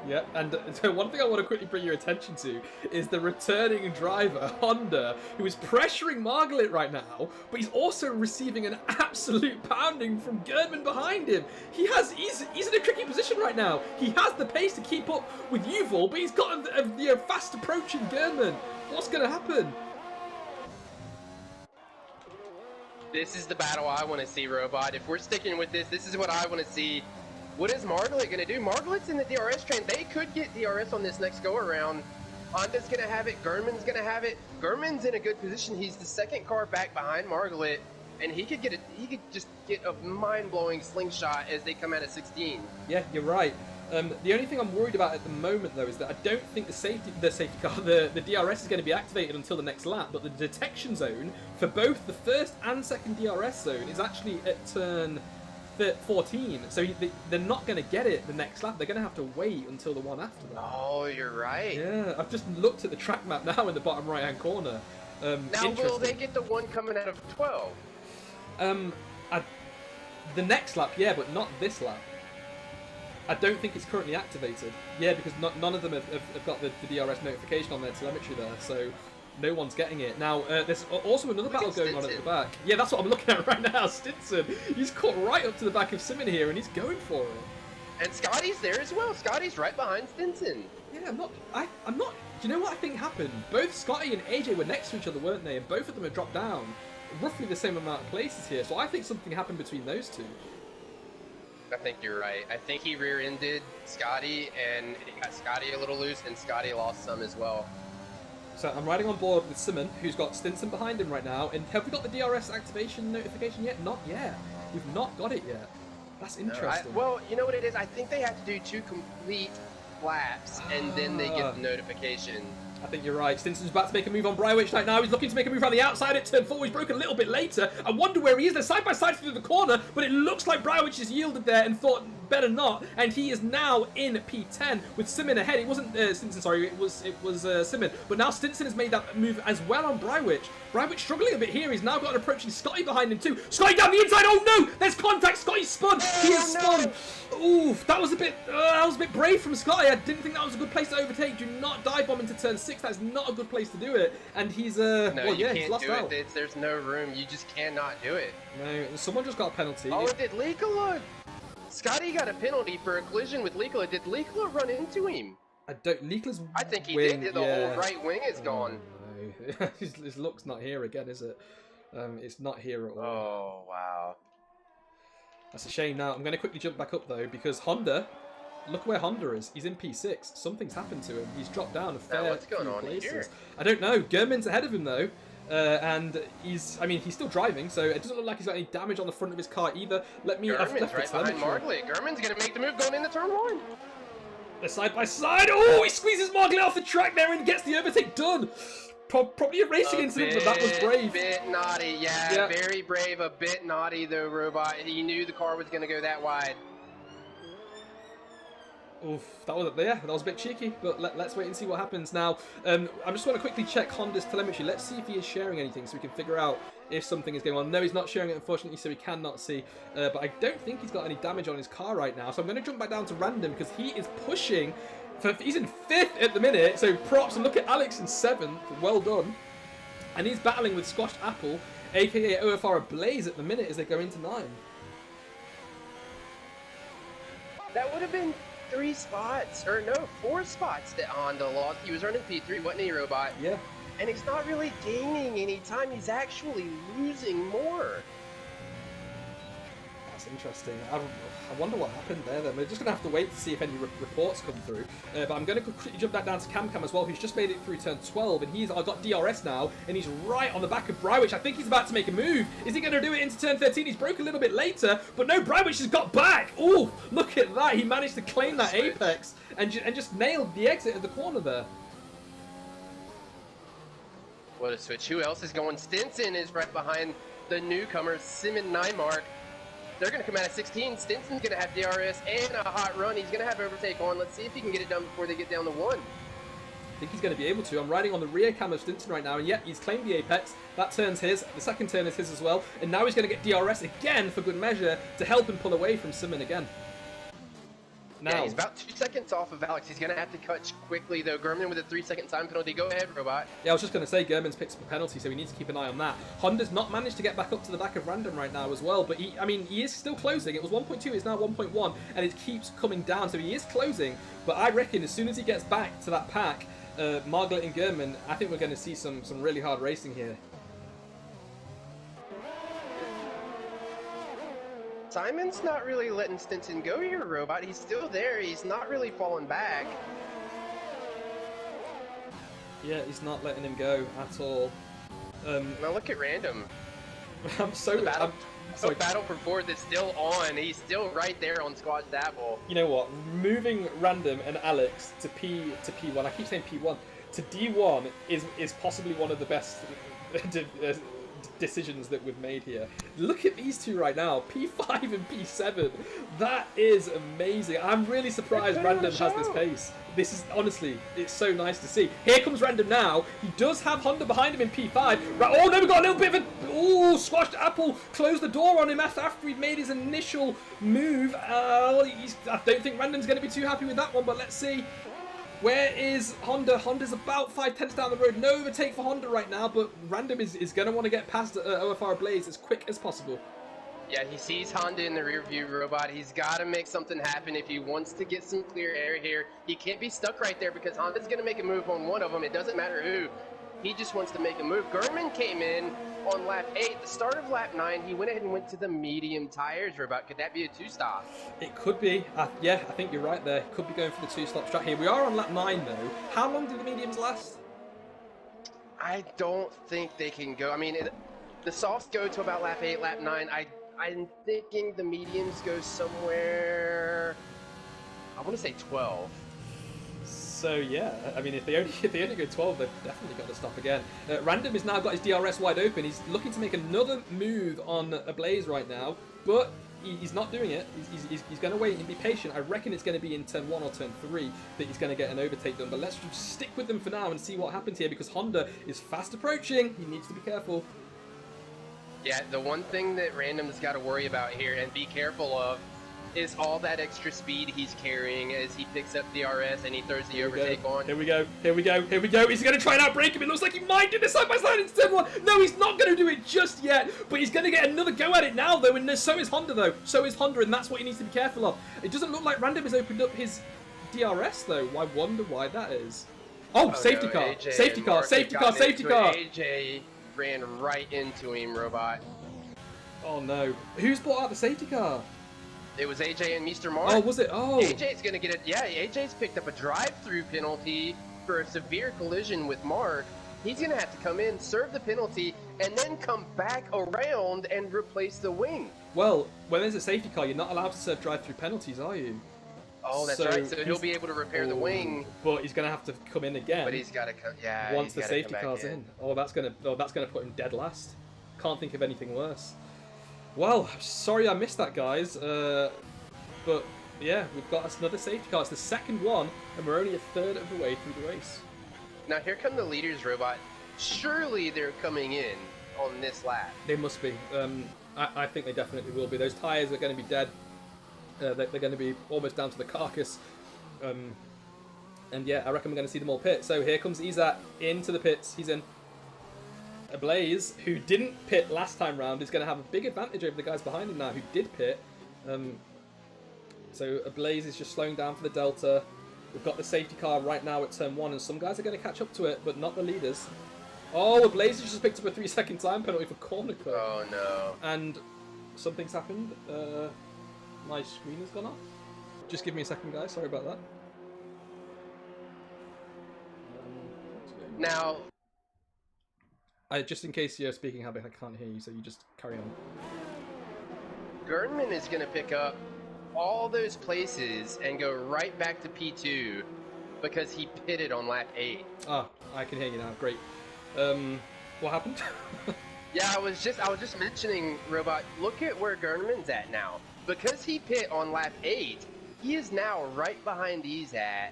Yeah, and so one thing I want to quickly bring your attention to is the returning driver, Honda, who is pressuring Margaret right now, but he's also receiving an absolute pounding from Gerdman behind him. He's in a tricky position right now. He has the pace to keep up with Yuval, but he's got a fast approaching Gerdman. What's going to happen? This is the battle I want to see, Robot. If we're sticking with this is what I want to see. What is Margaret going to do? Margaret's in the DRS train. They could get DRS on this next go-around. Honda's going to have it. Gurman's going to have it. Gurman's in a good position. He's the second car back behind Margaret, and he could just get a mind-blowing slingshot as they come out of 16. Yeah, you're right. The only thing I'm worried about at the moment, though, is that I don't think the safety car, the DRS is going to be activated until the next lap, but the detection zone for both the first and second DRS zone is actually at turn 14, so they're not going to get it the next lap. They're going to have to wait until the one after that. Oh, you're right. Yeah, I've just looked at the track map now in the bottom right-hand corner. Now, will they get the one coming out of 12? The next lap, yeah, but not this lap. I don't think it's currently activated. Yeah, because none of them have got the DRS notification on their telemetry there, so no one's getting it. Now, there's also another battle going on at the back. Yeah, that's what I'm looking at right now, Stinson. He's caught right up to the back of Simon here, and he's going for it. And Scotty's there as well. Scotty's right behind Stinson. Yeah, I'm not... Do you know what I think happened? Both Scotty and AJ were next to each other, weren't they? And both of them had dropped down roughly the same amount of places here, so I think something happened between those two. I think you're right. I think he rear-ended Scotty, and it got Scotty a little loose, and Scotty lost some as well. So I'm riding on board with Simon, who's got Stinson behind him right now. And have we got the DRS activation notification yet? Not yet. We've not got it yet. That's interesting. Well, you know what it is? I think they have to do 2 complete laps, and then they get the notification. I think you're right. Stinson's about to make a move on Brywich right now. He's looking to make a move around the outside at turn 4. He's broken a little bit later. I wonder where he is. They're side by side through the corner, but it looks like Brywich has yielded there and thought better not. And he is now in P10 with Simon ahead. It wasn't Stinson, sorry. It was Simon. But now Stinson has made that move as well on Brywich. Brywich struggling a bit here. He's now got an approaching Scotty behind him too. Scotty down the inside. Oh no! There's contact. Scotty spun. He is spun. Oof, that was a bit brave from Scotty. I didn't think that was a good place to overtake. Do not dive bomb into turn 6. That's not a good place to do it. And he's no, well, you yeah, can't he's lost do out. it. There's no room. You just cannot do it. No, someone just got a penalty. Oh, did Likola? Scotty got a penalty for a collision with Likola. Did Likola run into him? I don't. Likola's I think he wing, did. The whole right wing is gone. No. his look's not here again, is it? It's not here at all. Oh, wow. That's a shame. Now I'm going to quickly jump back up though, because Honda. Look where Honda is. He's in P6. Something's happened to him. He's dropped down a fair what's going on places. here? I don't know. Gurman's ahead of him though. And he's still driving, so it doesn't look like he's got any damage on the front of his car either. Gurman's right behind Margaret. Gurman's going to make the move going into turn 1. They're side by side. Oh, he squeezes Margaret off the track there and gets the overtake done. Probably a racing incident, but that was brave. A bit naughty, yeah, very brave. A bit naughty though, Robot. He knew the car was going to go that wide. Oof, that was a bit cheeky, but let's wait and see what happens. Now, I just want to quickly check Honda's telemetry. Let's see if he is sharing anything so we can figure out if something is going on. No, he's not sharing it, unfortunately, so we cannot see. But I don't think he's got any damage on his car right now, so I'm going to jump back down to random because he is pushing. He's in 5th at the minute, so props, and look at Alex in 7th. Well done. And he's battling with Squashed Apple, aka OFR Ablaze at the minute as they go into 9. That would have been 3 spots, or no, 4 spots that Honda lost. He was running P3, wasn't he, Robot? Yeah. And he's not really gaining any time. He's actually losing more. That's interesting. I wonder what happened there then. We're just going to have to wait to see if any reports come through. But I'm going to quickly jump back down to Cam as well, who's just made it through turn 12, and he's got DRS now, and he's right on the back of Brywich. I think he's about to make a move. Is he going to do it into turn 13? He's broke a little bit later, but no, Brywich has got back. Oh, look at that. He managed to claim that apex and just nailed the exit of the corner there. What a switch. Who else is going? Stinson is right behind the newcomer, Simon Nymark. They're going to come out of 16. Stinson's going to have DRS and a hot run. He's going to have overtake on. Let's see if he can get it done before they get down to 1. I think he's going to be able to. I'm riding on the rear cam of Stinson right now, and yet he's claimed the apex. That turn's his. The second turn is his as well. And now he's going to get DRS again for good measure to help him pull away from Simon again. Now, yeah, he's about 2 seconds off of Alex. He's going to have to cut quickly, though. Gurman with a 3-second time penalty. Go ahead, Robot. yeah, I was just going to say Gurman's picked up a penalty, so we need to keep an eye on that. Honda's not managed to get back up to the back of Random right now as well, but he is still closing. It was 1.2, it's now 1.1, and it keeps coming down, so he is closing. But I reckon as soon as he gets back to that pack, Margaret and Gurman, I think we're going to see some really hard racing here. Simon's not really letting Stinson go here, Robot. He's still there. He's not really falling back. Yeah, he's not letting him go at all. Now look at Random. I'm so... The battle for fourth is still on. He's still right there on Squash Dabble. You know what? Moving Random and Alex to P1, I keep saying P1, to D1 is possibly one of the best decisions that we've made here. Look at these two right now, P5 and P7. That is amazing. I'm really surprised Random has this pace. This is, honestly, it's so nice to see. Here comes Random now. He does have Honda behind him in P5. Oh no, we got a little bit of a... Oh, Squashed Apple closed the door on him after he'd made his initial move. I don't think Random's going to be too happy with that one, but let's see. Where is Honda? Honda's about 5 tenths down the road. No overtake for Honda right now, but Random is going to want to get past OFR Blaze as quick as possible. Yeah, he sees Honda in the rear view, Robot. He's got to make something happen if he wants to get some clear air here. He can't be stuck right there because Honda's going to make a move on one of them. It doesn't matter who. He just wants to make a move. Gurman came in on lap 8. The start of lap 9, he went ahead and went to the medium tires, Robot. Could that be a 2-stop? It could be. Yeah, I think you're right there. Could be going for the 2-stop strat here. We are on lap 9, though. How long do the mediums last? I don't think they can go. I mean, the softs go to about lap 8, lap 9. I'm thinking the mediums go somewhere, I want to say 12. So yeah, I mean, if they only go 12, they've definitely got to stop again. Random has now got his DRS wide open. He's looking to make another move on a Blaze right now, but he's not doing it. He's going to wait and be patient. I reckon it's going to be in turn 1 or turn 3 that he's going to get an overtake done. But let's just stick with them for now and see what happens here, because Honda is fast approaching. He needs to be careful. Yeah, the one thing that Random's got to worry about here and be careful of is all that extra speed he's carrying as he picks up DRS and he throws the overtake on. Here we go. He's going to try and outbrake him. It looks like he might do this side by side in turn 1. No, he's not going to do it just yet, but he's going to get another go at it now, though, and so is Honda, though. So is Honda, and that's what he needs to be careful of. It doesn't look like Random has opened up his DRS, though. I wonder why that is. Oh, safety no, car. AJ Safety car. Safety car. Safety car. AJ ran right into him, Robot. Oh, no. Who's brought out the safety car? It was AJ and Mr. Mark. Oh, was it? Oh. AJ's going to get it. Yeah, AJ's picked up a drive-through penalty for a severe collision with Mark. He's going to have to come in, serve the penalty, and then come back around and replace the wing. Well, when there's a safety car, you're not allowed to serve drive-through penalties, are you? Oh, that's right. So he'll be able to repair the wing. But he's going to have to come in again. But he's got to come. Yeah. Once the safety car's in. Oh, that's going to put him dead last. Can't think of anything worse. Well, sorry I missed that, guys. But yeah, we've got another safety car. It's the second one, and we're only a third of the way through the race. Now here come the leaders, Robot. Surely they're coming in on this lap. They must be. I think they definitely will be. Those tyres are going to be dead. They're going to be almost down to the carcass. And yeah, I reckon we're going to see them all pit. So here comes Izat into the pits. He's in. A Blaze, who didn't pit last time round, is going to have a big advantage over the guys behind him now who did pit. So a Blaze is just slowing down for the Delta. We've got the safety car right now at turn 1, and some guys are going to catch up to it, but not the leaders. Oh, a Blaze has just picked up a 3-second time penalty for corner cut. Oh no. And something's happened. My screen has gone off. Just give me a second, guys. Sorry about that. Now... just in case you're speaking, Habit, I can't hear you, so you just carry on. Gurnman is going to pick up all those places and go right back to P2 because he pitted on lap 8. Ah, I can hear you now. Great. What happened? Yeah, I was just mentioning, Robot, look at where Gurnman's at now. Because he pit on lap 8, he is now right behind Izat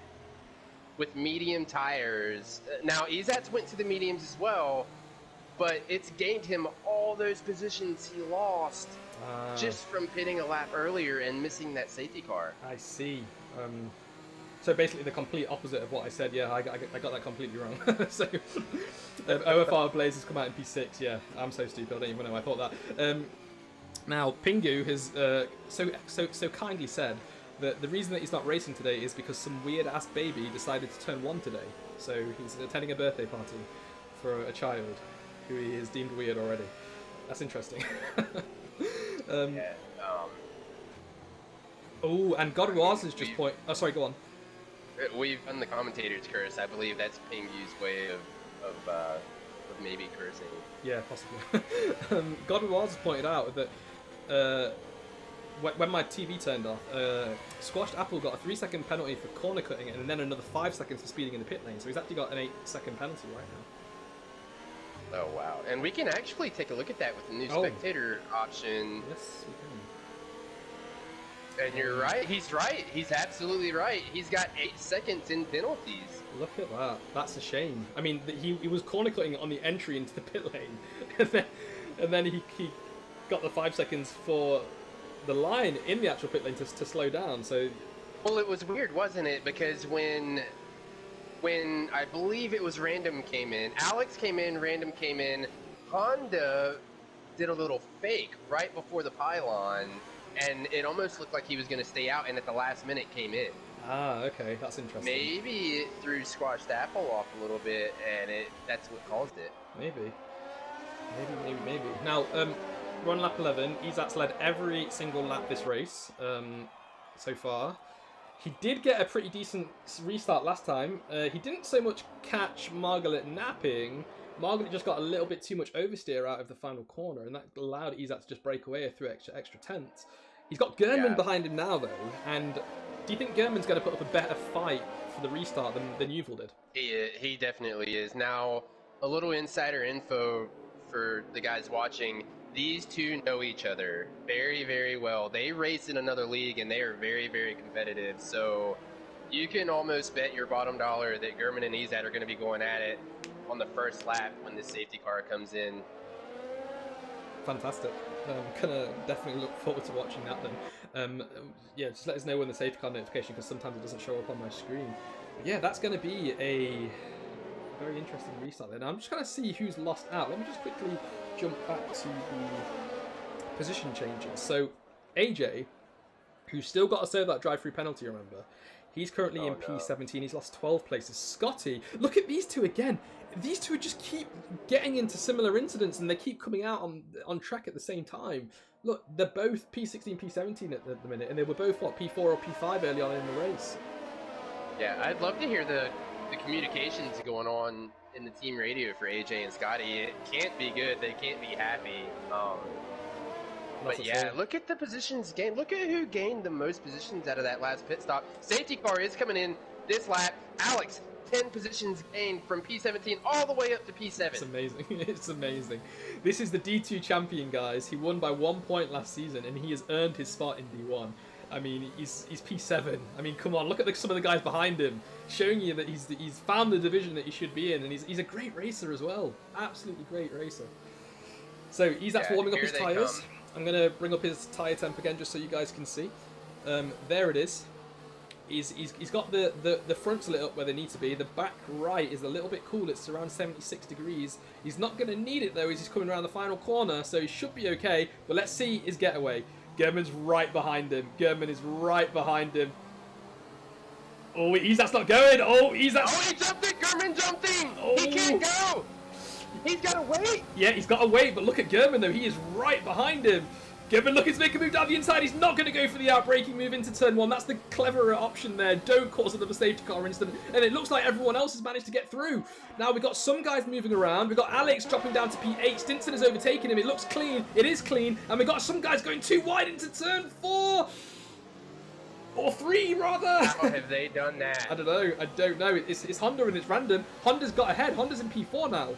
with medium tires. Now, Izat's went to the mediums as well, but it's gained him all those positions he lost just from pitting a lap earlier and missing that safety car. I see. So basically the complete opposite of what I said. Yeah, I got that completely wrong. So OFR Blazers come out in P6. Yeah, I'm so stupid. I don't even know I thought that. Now Pingu has so kindly said that the reason that he's not racing today is because some weird ass baby decided to turn 1 today. So he's attending a birthday party for a child who he is deemed weird already. That's interesting. Oh, and God was has just point. Oh, sorry, go on. We've done the commentator's curse. I believe that's Pingu's way of maybe cursing. Yeah, possibly. God was pointed out that when my TV turned off, Squashed Apple got a 3-second penalty for corner cutting and then another 5 seconds for speeding in the pit lane. So he's actually got an 8-second penalty right now. Oh wow! And we can actually take a look at that with the new spectator option. Yes, we can. And you're right. He's right. He's absolutely right. He's got 8 seconds in penalties. Look at that. That's a shame. I mean, he was corner cutting on the entry into the pit lane, and then he got the 5 seconds for the line in the actual pit lane to slow down. So, well, it was weird, wasn't it? Because when I believe it was Random came in, Alex came in, Random came in, Honda did a little fake right before the pylon. And it almost looked like he was going to stay out, and at the last minute came in. Ah, okay, that's interesting. Maybe it threw Squashed Apple off a little bit, and that's what caused it. Maybe. Now, we're on lap 11. Izat's led every single lap this race so far. He did get a pretty decent restart last time. He didn't so much catch Margaret napping. Margaret just got a little bit too much oversteer out of the final corner, and that allowed Izat to just break away through extra tenths. He's got Gurman behind him now, though, and do you think Gurman's going to put up a better fight for the restart than Yuval did? He definitely is. Now, a little insider info for the guys watching. These two know each other very, very well. They race in another league, and they are very, very competitive. So you can almost bet your bottom dollar that Gurman and Izat are going to be going at it on the first lap when the safety car comes in. Fantastic. I'm gonna definitely look forward to watching that then. Yeah, just let us know when the safety car notification, because sometimes it doesn't show up on my screen. But yeah, that's going to be a very interesting restart then. I'm just going to see who's lost out. Let me just quickly jump back to the position changes. So AJ, who's still got to serve that drive-through penalty, remember, he's currently in P17. He's lost 12 places. Scotty, look at these two again. These two just keep getting into similar incidents, and they keep coming out on track at the same time. Look, they're both P16, P17 at the minute, and they were both, what, P4 or P5 early on in the race. Yeah, I'd love to hear the communications going on in the team radio for AJ and Scotty. It can't be good. They can't be happy. But yeah, look at the positions gained. Look at who gained the most positions out of that last pit stop. Safety car is coming in this lap. Alex, 10 positions gained from P17 all the way up to P7. It's amazing. It's amazing. This is the D2 champion, guys. He won by 1 point last season, and he has earned his spot in D1. I mean, he's P7. I mean, come on, look at some of the guys behind him, showing you that he's found the division that he should be in, and he's a great racer as well. Absolutely great racer. So he's warming up his tyres. I'm going to bring up his tyre temp again just so you guys can see. There it is. He's got the fronts lit up where they need to be. The back right is a little bit cool. It's around 76 degrees. He's not going to need it though as he's coming around the final corner, so he should be okay. But let's see his getaway. Gurman's right behind him. Gurman is right behind him. Oh, Izat's not going. Oh, Izat's... Oh, he jumped it. Gurman jumped in. Oh. He can't go. He's got to wait. Yeah, he's got to wait, but look at Gurman though. He is right behind him. Gurman looking to make a move down the inside. He's not going to go for the outbraking move into turn 1. That's the cleverer option there. Don't cause another safety car incident. And it looks like everyone else has managed to get through. Now we've got some guys moving around. We've got Alex dropping down to P8. Stinson has overtaken him. It looks clean. It is clean. And we've got some guys going too wide into turn 4. Or 3, rather. How have they done that? I don't know. It's Honda and it's random. Honda's got ahead. Honda's in P4 now.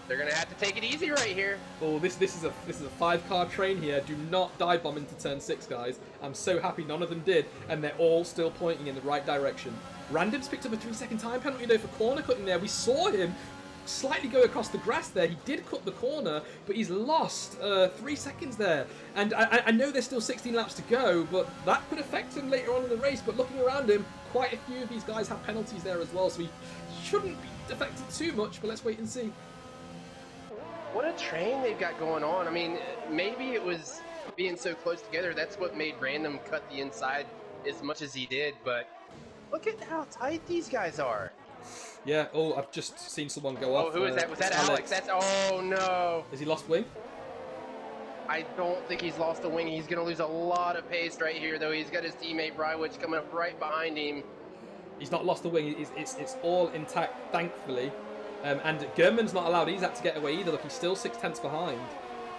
They're gonna have to take it easy right here. Oh, this is a 5-car train here. Do not dive bomb into turn 6, guys. I'm so happy none of them did, and they're all still pointing in the right direction. Random's picked up a 3-second time penalty though for corner cutting there. We saw him slightly go across the grass there. He did cut the corner, but he's lost 3 seconds there. And I know there's still 16 laps to go, but that could affect him later on in the race. But looking around him, quite a few of these guys have penalties there as well, so he shouldn't be affected too much, but let's wait and see. What a train they've got going on. I mean, maybe it was being so close together. That's what made Random cut the inside as much as he did, but look at how tight these guys are. Yeah, oh, I've just seen someone go off. Oh, who is that? Was that Alex? That's, oh no. Has he lost wing? I don't think he's lost a wing. He's going to lose a lot of pace right here, though. He's got his teammate Brywich coming up right behind him. He's not lost a wing. It's all intact, thankfully. And German's not allowed. He's had to get away either. Look, he's still 6/10 behind.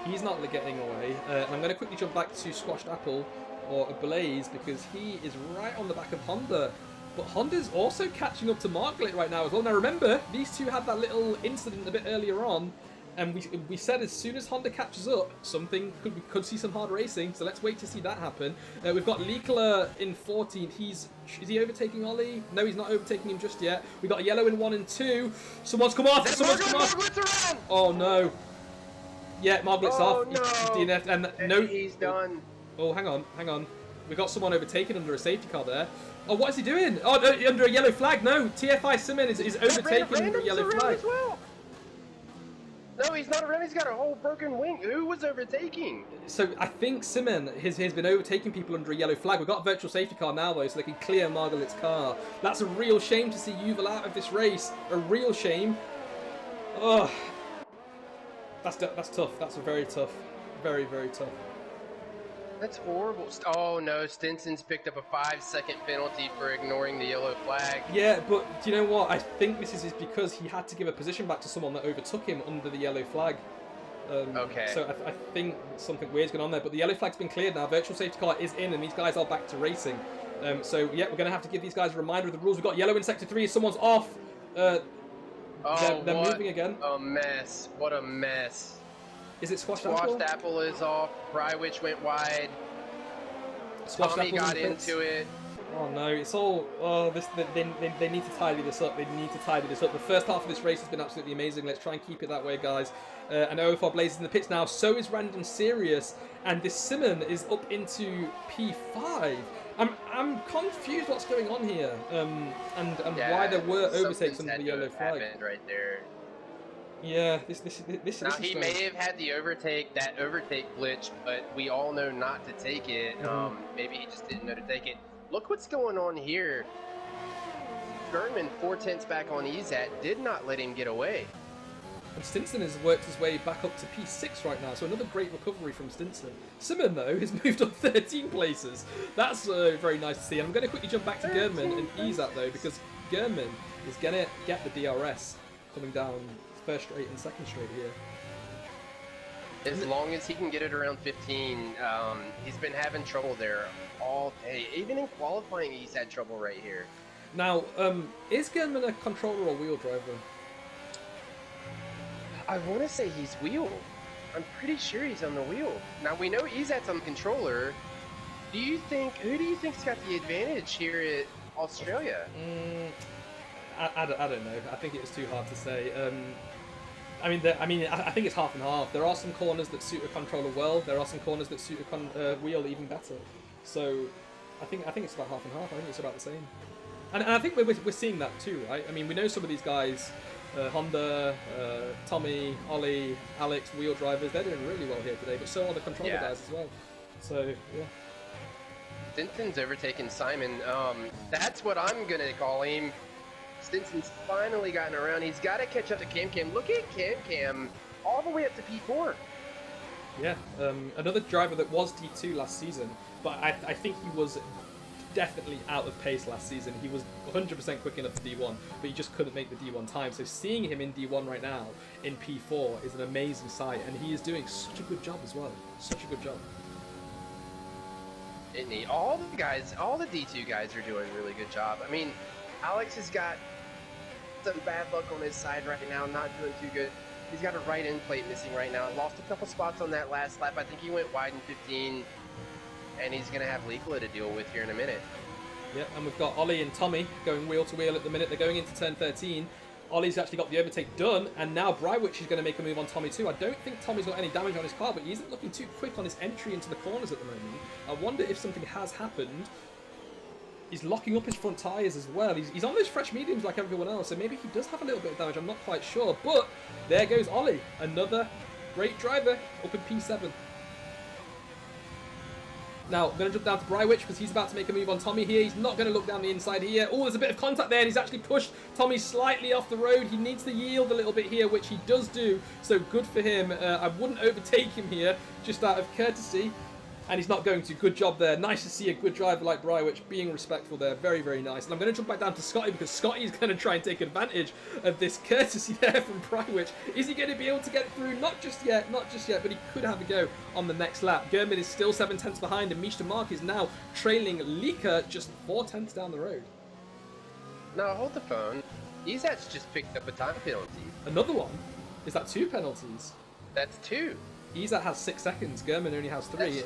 He's not getting away. And I'm going to quickly jump back to Squashed Apple or Blaze because he is right on the back of Honda. But Honda's also catching up to Marglit right now as well. Now remember, these two had that little incident a bit earlier on, and we said as soon as Honda catches up, we could see some hard racing. So let's wait to see that happen. We've got Liekler in 14th. Is he overtaking Ollie? No, he's not overtaking him just yet. We've got Yellow in 1 and 2. Someone's come off. Marglit's around. Oh no. Yeah, Marglit's off. No. He's DNF'd, and no, he's done. Oh, hang on. We got someone overtaken under a safety car there. Oh, what is he doing? Oh, no, under a yellow flag. No, TFI Simon is overtaken under a yellow flag. As well. No, he's not around. He's got a whole broken wing. Who was overtaking? So I think Simon has been overtaking people under a yellow flag. We've got a virtual safety car now, though, so they can clear Margalit's car. That's a real shame to see Yuval out of this race. A real shame. Oh, that's tough. That's very tough. Very, very tough. That's horrible. Oh no, Stinson's picked up a 5-second penalty for ignoring the yellow flag. Yeah, but do you know what? I think this is because he had to give a position back to someone that overtook him under the yellow flag. Okay. So I think something weird's going on there. But the yellow flag's been cleared now. Virtual safety car is in, and these guys are back to racing. So yeah, we're going to have to give these guys a reminder of the rules. We've got yellow in sector 3. Someone's off. They're moving again. A mess. What a mess. Is it Squashed Apple? Squashed Apple is off. Brywich went wide. Tommy got into it. Oh no, it's all. Oh, they need to tidy this up. They need to tidy this up. The first half of this race has been absolutely amazing. Let's try and keep it that way, guys. And OFR Blaze is in the pits now. So is Random Serious, and this Simon is up into P5. I'm confused what's going on here, and why there were overtakes under the yellow flag. Right there. Yeah, this now is he may have had the overtake glitch, but we all know not to take it. Maybe he just didn't know to take it. Look what's going on here. German 4/10 back on EZAT did not let him get away. And Stinson has worked his way back up to P6 right now, so another great recovery from Stinson. Simon, though, has moved up 13 places. That's very nice to see. I'm going to quickly jump back to German and EZAT, though, because German is going to get the DRS coming down first straight and second straight here. As long as he can get it around 15, he's been having trouble there all day. Even in qualifying, he's had trouble right here. Now, is German a controller or wheel driver? I want to say he's wheel. I'm pretty sure he's on the wheel. Now, we know EZAT's on the controller. Who do you think's got the advantage here at Australia? I don't know. I think it was too hard to say. I think it's half and half. There are some corners that suit a controller well. There are some corners that suit a wheel even better. So I think it's about half and half. I think it's about the same. And I think we're seeing that too, right? I mean, we know some of these guys, Honda, Tommy, Ollie, Alex, wheel drivers. They're doing really well here today, but so are the controller guys as well. So yeah. Stinson's overtaken Simon. That's what I'm gonna call him. Stinson's finally gotten around. He's got to catch up to Cam. Look at Cam all the way up to P4. Yeah, another driver that was D2 last season, but I think he was definitely out of pace last season. He was 100% quick enough for D1, but he just couldn't make the D1 time. So seeing him in D1 right now in P4 is an amazing sight, and he is doing such a good job as well. Such a good job. Isn't he? All the D2 guys are doing a really good job. I mean, Alex has got some bad luck on his side right now, not doing too good. He's got a right end plate missing right now. Lost a couple spots on that last lap. I think he went wide in 15, and he's going to have Liekler to deal with here in a minute. Yeah, and we've got Ollie and Tommy going wheel to wheel at the minute. They're going into turn 13. Ollie's actually got the overtake done, and now Brywich is going to make a move on Tommy too. I don't think Tommy's got any damage on his car, but he isn't looking too quick on his entry into the corners at the moment. I wonder if something has happened. He's locking up his front tyres as well. He's on those fresh mediums like everyone else, so maybe he does have a little bit of damage. I'm not quite sure, but there goes Ollie. Another great driver up in P7. Now, I'm going to jump down to Brywich because he's about to make a move on Tommy here. He's not going to look down the inside here. Oh, there's a bit of contact there, and he's actually pushed Tommy slightly off the road. He needs to yield a little bit here, which he does do, so good for him. I wouldn't overtake him here, just out of courtesy. And he's not going to. Good job there. Nice to see a good driver like Brywich being respectful there. Very, very nice. And I'm going to jump back down to Scotty because Scotty is going to try and take advantage of this courtesy there from Brywich. Is he going to be able to get through? Not just yet, but he could have a go on the next lap. Gurman is still 7 tenths behind, and Misha Mark is now trailing Lika just 4 tenths down the road. No, hold the phone. Izat's just picked up a time penalty. Another one? Is that 2 penalties? That's 2. Izat has 6 seconds. Gurman only has 3.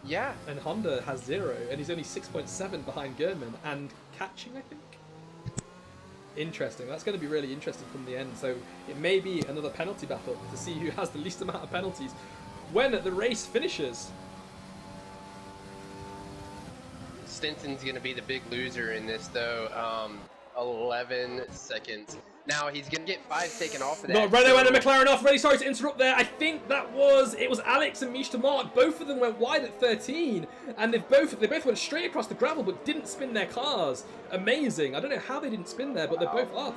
Yeah. And Honda has 0, and he's only 6.7 behind Gurman and catching, I think. Interesting. That's going to be really interesting from the end. So it may be another penalty battle to see who has the least amount of penalties when the race finishes. Stinson's going to be the big loser in this, though. 11 seconds. Now he's going to get 5 taken off of that. No, Renault and McLaren off. Really sorry to interrupt there. I think it was Alex and Misha Mark. Both of them went wide at 13, and they both went straight across the gravel, but didn't spin their cars. Amazing. I don't know how they didn't spin there, but they're both off.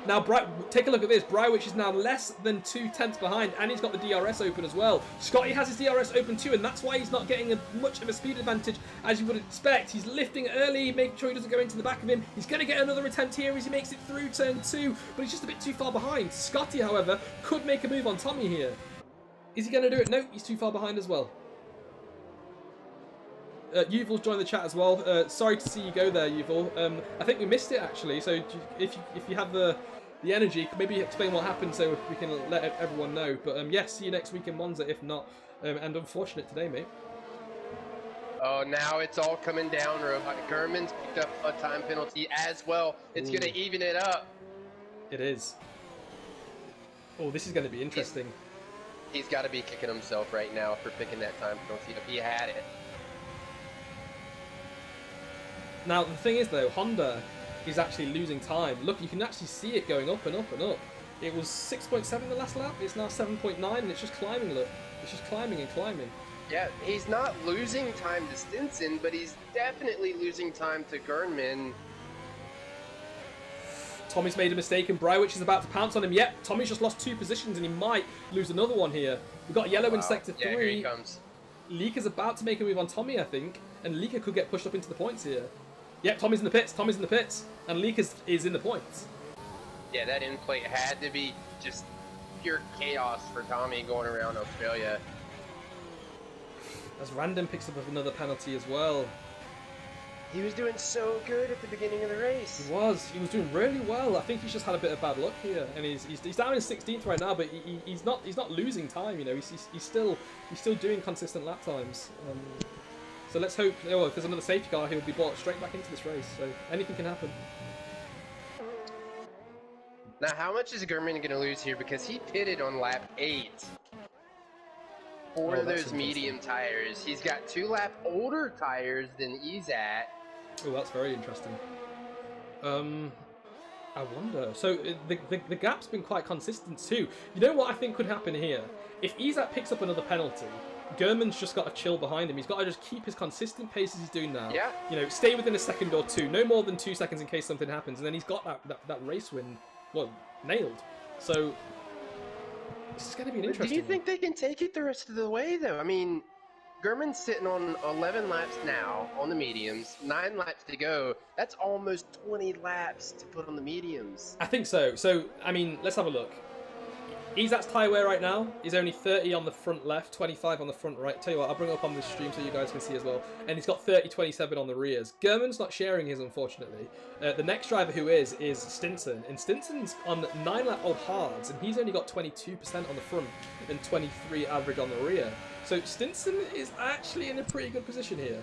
Now, take a look at this. Brywich is now less than 2 tenths behind, and he's got the DRS open as well. Scotty has his DRS open too, and that's why he's not getting much of a speed advantage as you would expect. He's lifting early, making sure he doesn't go into the back of him. He's going to get another attempt here as he makes it through turn 2, but he's just a bit too far behind. Scotty, however, could make a move on Tommy here. Is he going to do it? No, he's too far behind as well. Yuval's joined the chat as well. Sorry to see you go there, Yuval. I think we missed it actually, so if you have the energy, maybe explain what happened so we can let everyone know. But yes, see you next week in Monza if not. And unfortunate today, mate. Oh, now it's all coming down. Gurman's picked up a time penalty as well. It's going to even it up. It is. Oh, this is going to be interesting. He's got to be kicking himself right now for picking that time penalty if he had it. Now, the thing is, though, Honda is actually losing time. Look, you can actually see it going up and up and up. It was 6.7 the last lap. It's now 7.9, and it's just climbing, look. It's just climbing and climbing. Yeah, he's not losing time to Stinson, but he's definitely losing time to Gurman. Tommy's made a mistake, and Brywich is about to pounce on him. Yep, Tommy's just lost 2 positions, and he might lose another one here. We've got yellow in sector 3. Yeah, here he comes. Lika's about to make a move on Tommy, I think, and Lika could get pushed up into the points here. Yep, Tommy's in the pits, and Lika is in the points. Yeah, that end plate had to be just pure chaos for Tommy going around Australia. As Random picks up another penalty as well. He was doing so good at the beginning of the race. He was doing really well. I think he's just had a bit of bad luck here, and he's down in 16th right now, but he's not losing time. You know, he's still doing consistent lap times. So let's hope, if there's another safety car, he'll be brought straight back into this race. So anything can happen. Now, how much is Gurman going to lose here? Because he pitted on lap 8 for those medium tires. He's got 2 lap older tires than Izat. Oh, that's very interesting. I wonder. So the gap's been quite consistent too. You know what I think could happen here? If Izat picks up another penalty, Gurman's just got to chill behind him. He's got to just keep his consistent pace as he's doing now. Yeah. You know, stay within a second or 2, no more than 2 seconds in case something happens, and then he's got that race win, well, nailed. So this is going to be an interesting. Do you think they can take it the rest of the way though? I mean, Gurman's sitting on 11 laps now on the mediums, 9 laps to go. That's almost 20 laps to put on the mediums. I think so. So, I mean, let's have a look. Izat's tyre wear right now is only 30 on the front left, 25 on the front right. Tell you what, I'll bring it up on the stream so you guys can see as well. And he's got 30-27 on the rears. Gurman's not sharing his, unfortunately. The next driver who is Stinson. And Stinson's on 9-lap-old hards, and he's only got 22% on the front and 23 average on the rear. So Stinson is actually in a pretty good position here.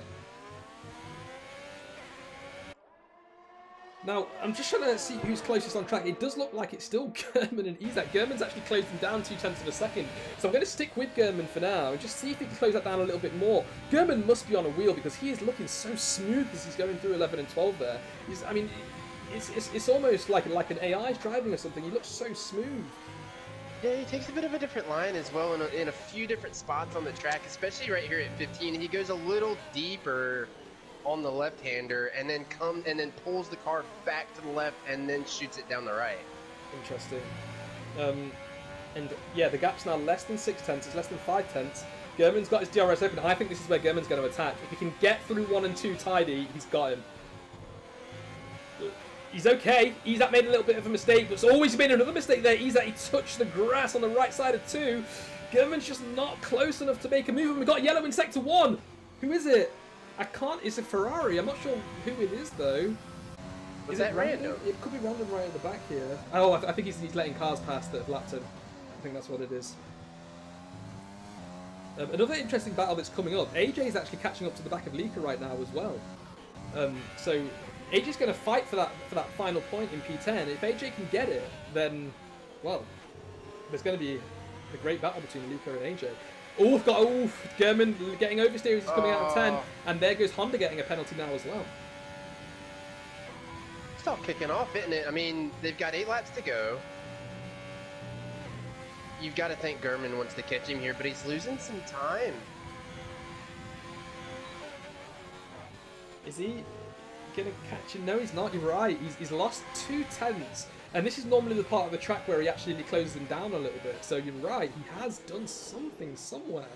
Now, I'm just trying to see who's closest on track. It does look like it's still German and Izak. German's actually closed him down 0.2 of a second. So I'm going to stick with German for now and just see if he can close that down a little bit more. German must be on a wheel because he is looking so smooth as he's going through 11 and 12 there. I mean, it's almost like an AI's driving or something. He looks so smooth. Yeah, he takes a bit of a different line as well in a few different spots on the track, especially right here at 15. He goes a little deeper on the left-hander and then pulls the car back to the left and then shoots it down the right. Interesting. And yeah, the gap's now less than 0.6. It's less than 0.5. German's got his DRS open. I think this is where German's going to attack. If he can get through 1 and 2 tidy, he's got him. He's okay. Izak made a little bit of a mistake, but it's always been another mistake there. Izak, he touched the grass on the right side of 2. German's just not close enough to make a move. And we got yellow in sector 1. Who is it? I can't. It's a Ferrari. I'm not sure who it is though. Was that random? It could be random right at the back here. Oh, I think he's letting cars pass that have lapped him. I think that's what it is. Another interesting battle that's coming up. AJ is actually catching up to the back of Lika right now as well. So AJ's going to fight for that final point in P10. If AJ can get it, then well, there's going to be a great battle between Lika and AJ. German getting oversteer as he's coming out of 10, and there goes Honda getting a penalty now as well. It's all kicking off, isn't it? I mean, they've got 8 laps to go. You've got to think German wants to catch him here, but he's losing some time. Is he gonna catch him? No, he's not. You're right. He's lost 0.2. And this is normally the part of the track where he actually closes him down a little bit. So you're right, he has done something somewhere.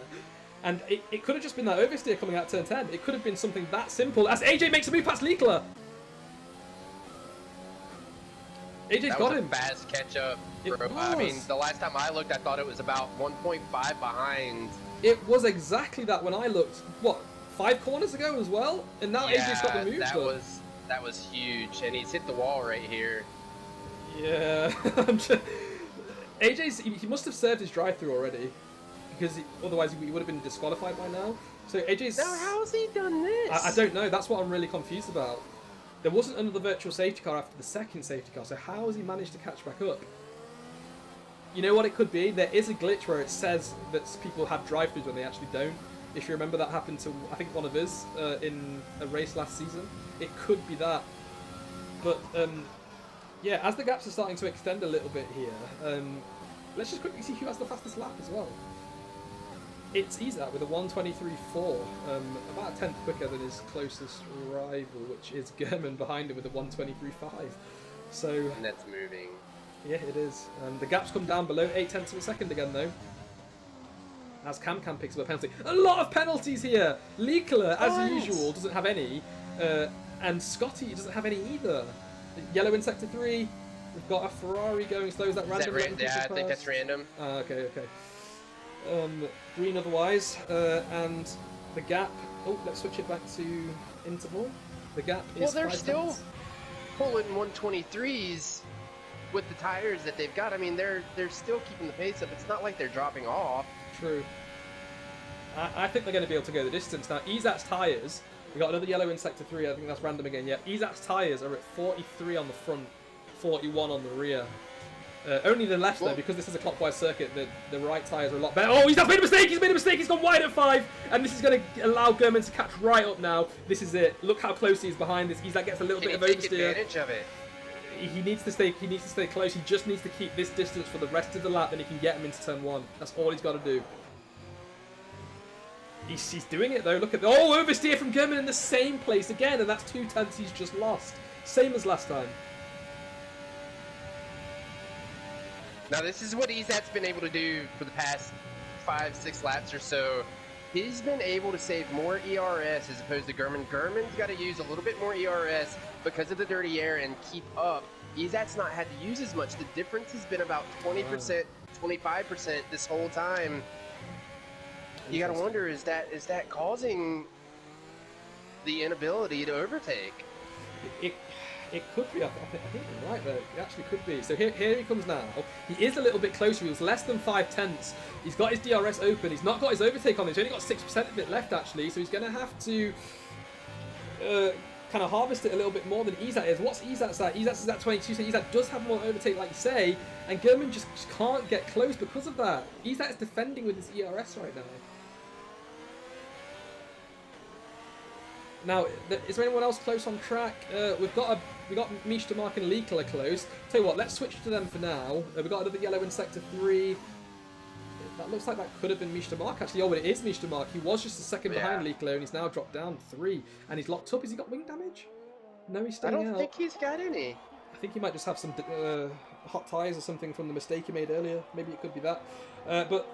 And it could have just been that oversteer coming out turn 10. It could have been something that simple as AJ makes a move past Liekler. AJ's got him. Fast catch up, bro. I mean, the last time I looked, I thought it was about 1.5 behind. It was exactly that when I looked. What, 5 corners ago as well? And now AJ's got the move done. That was huge, and he's hit the wall right here. Yeah, AJ's he must have served his drive-through already, because otherwise he would have been disqualified by now. So AJ's. Now how has he done this? I don't know. That's what I'm really confused about. There wasn't another virtual safety car after the second safety car, so how has he managed to catch back up? You know what it could be? There is a glitch where it says that people have drive-throughs when they actually don't. If you remember, that happened to I think one of us in a race last season. It could be that, but. Yeah, as the gaps are starting to extend a little bit here, let's just quickly see who has the fastest lap as well. It's Izak with a 1:23.4, about a 10th quicker than his closest rival, which is German behind him with a 1:23.5. So and that's moving. Yeah, it is. The gaps come down below 0.8 of a second again, though. As Cam picks up a penalty. A lot of penalties here! Liekler, as usual, doesn't have any, and Scotty doesn't have any either. Yellow in sector 3. We've got a Ferrari going slow. Is that random? Yeah, I think that's random. Okay. Green otherwise. And the gap. Oh, let's switch it back to interval. The gap is. Well, they're still pulling 123s with the tires that they've got. I mean, they're still keeping the pace up. It's not like they're dropping off. True. I think they're going to be able to go the distance now. Izak's tires. We got another yellow in sector 3. I think that's random again. Yeah, Izak's tyres are at 43 on the front, 41 on the rear. Only the left though, because this is a clockwise circuit. The right tyres are a lot better. Oh, he's made a mistake. He's made a mistake. He's gone wide at 5, and this is going to allow German to catch right up now. This is it. Look how close he is behind this. Izak gets a little bit of oversteer. Take advantage of it. He needs to stay. He needs to stay close. He just needs to keep this distance for the rest of the lap, then he can get him into turn 1. That's all he's got to do. He's doing it though. Look at oversteer from German in the same place again, and that's 0.2 he's just lost. Same as last time. Now this is what Izak's been able to do for the past 5-6 laps or so. He's been able to save more ERS as opposed to German. German's got to use a little bit more ERS because of the dirty air and keep up. Izak's not had to use as much. The difference has been about 20%, 25% this whole time. You gotta wonder, is that causing the inability to overtake? It could be. I think you're right there. It actually could be. So here he comes now. He is a little bit closer. He was less than 0.5. He's got his DRS open. He's not got his overtake on. He's only got 6% of it left actually. So he's going to have to kind of harvest it a little bit more than Izat is. What's Izat's at? Izat's is at 22, so Izat does have more overtake, like you say, and German just can't get close because of that. Izat is defending with his ERS right now. Now, is there anyone else close on track? We got Mishta Mark and Likla close. Tell you what, let's switch to them for now. We've got another yellow in Sector 3. That looks like that could have been Mishta Mark, actually. Oh, but it is Mishta Mark. He was just a second behind Likla, and he's now dropped down 3. And he's locked up. Has he got wing damage? No, he's staying out. I don't think he's got any. I think he might just have some hot tires or something from the mistake he made earlier. Maybe it could be that. But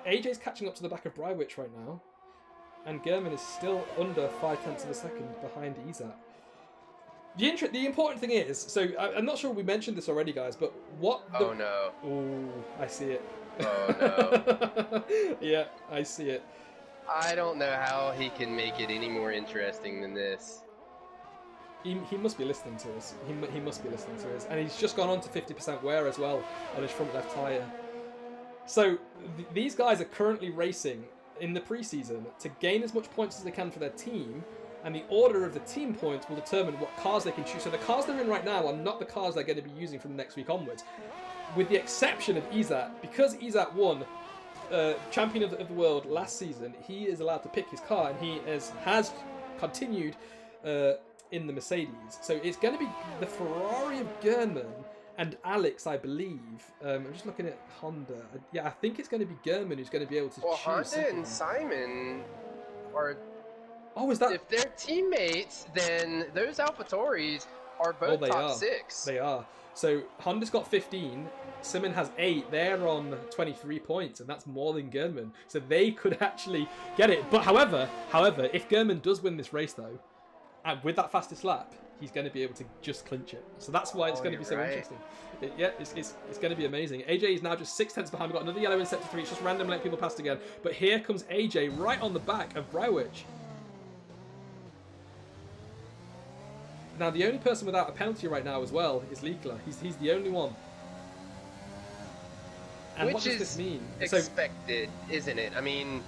AJ's catching up to the back of Brywich right now. And German is still under 0.5 of a second behind Izat. The important thing is, so I'm not sure we mentioned this already, guys, but what... Oh, no. Oh, I see it. Oh, no. Yeah, I see it. I don't know how he can make it any more interesting than this. He must be listening to us. He must be listening to us. And he's just gone on to 50% wear as well on his front left tyre. So these guys are currently racing in the preseason to gain as much points as they can for their team, and the order of the team points will determine what cars they can choose. So the cars they're in right now are not the cars they're going to be using from next week onwards, with the exception of Izat. Because Izat won champion of the world last season, he is allowed to pick his car, and he has continued in the Mercedes. So it's going to be the Ferrari of German and Alex, I believe. I'm just looking at Honda. Yeah, I think it's going to be German who's going to be able to choose. Honda something. and Simon are... Oh, is that... If they're teammates, then those AlphaTauris are both top 6. They are. So Honda's got 15. Simon has 8. They're on 23 points, and that's more than German. So they could actually get it. But however, if German does win this race, though, and with that fastest lap, he's going to be able to just clinch it. So that's why it's going to be so interesting. It's going to be amazing. AJ is now just 0.6 behind. We've got another yellow in Sector 3. It's just random letting people past again. But here comes AJ right on the back of Brywich. Now, the only person without a penalty right now as well is Likla. He's the only one. And what does this mean? Expected, isn't it? I mean...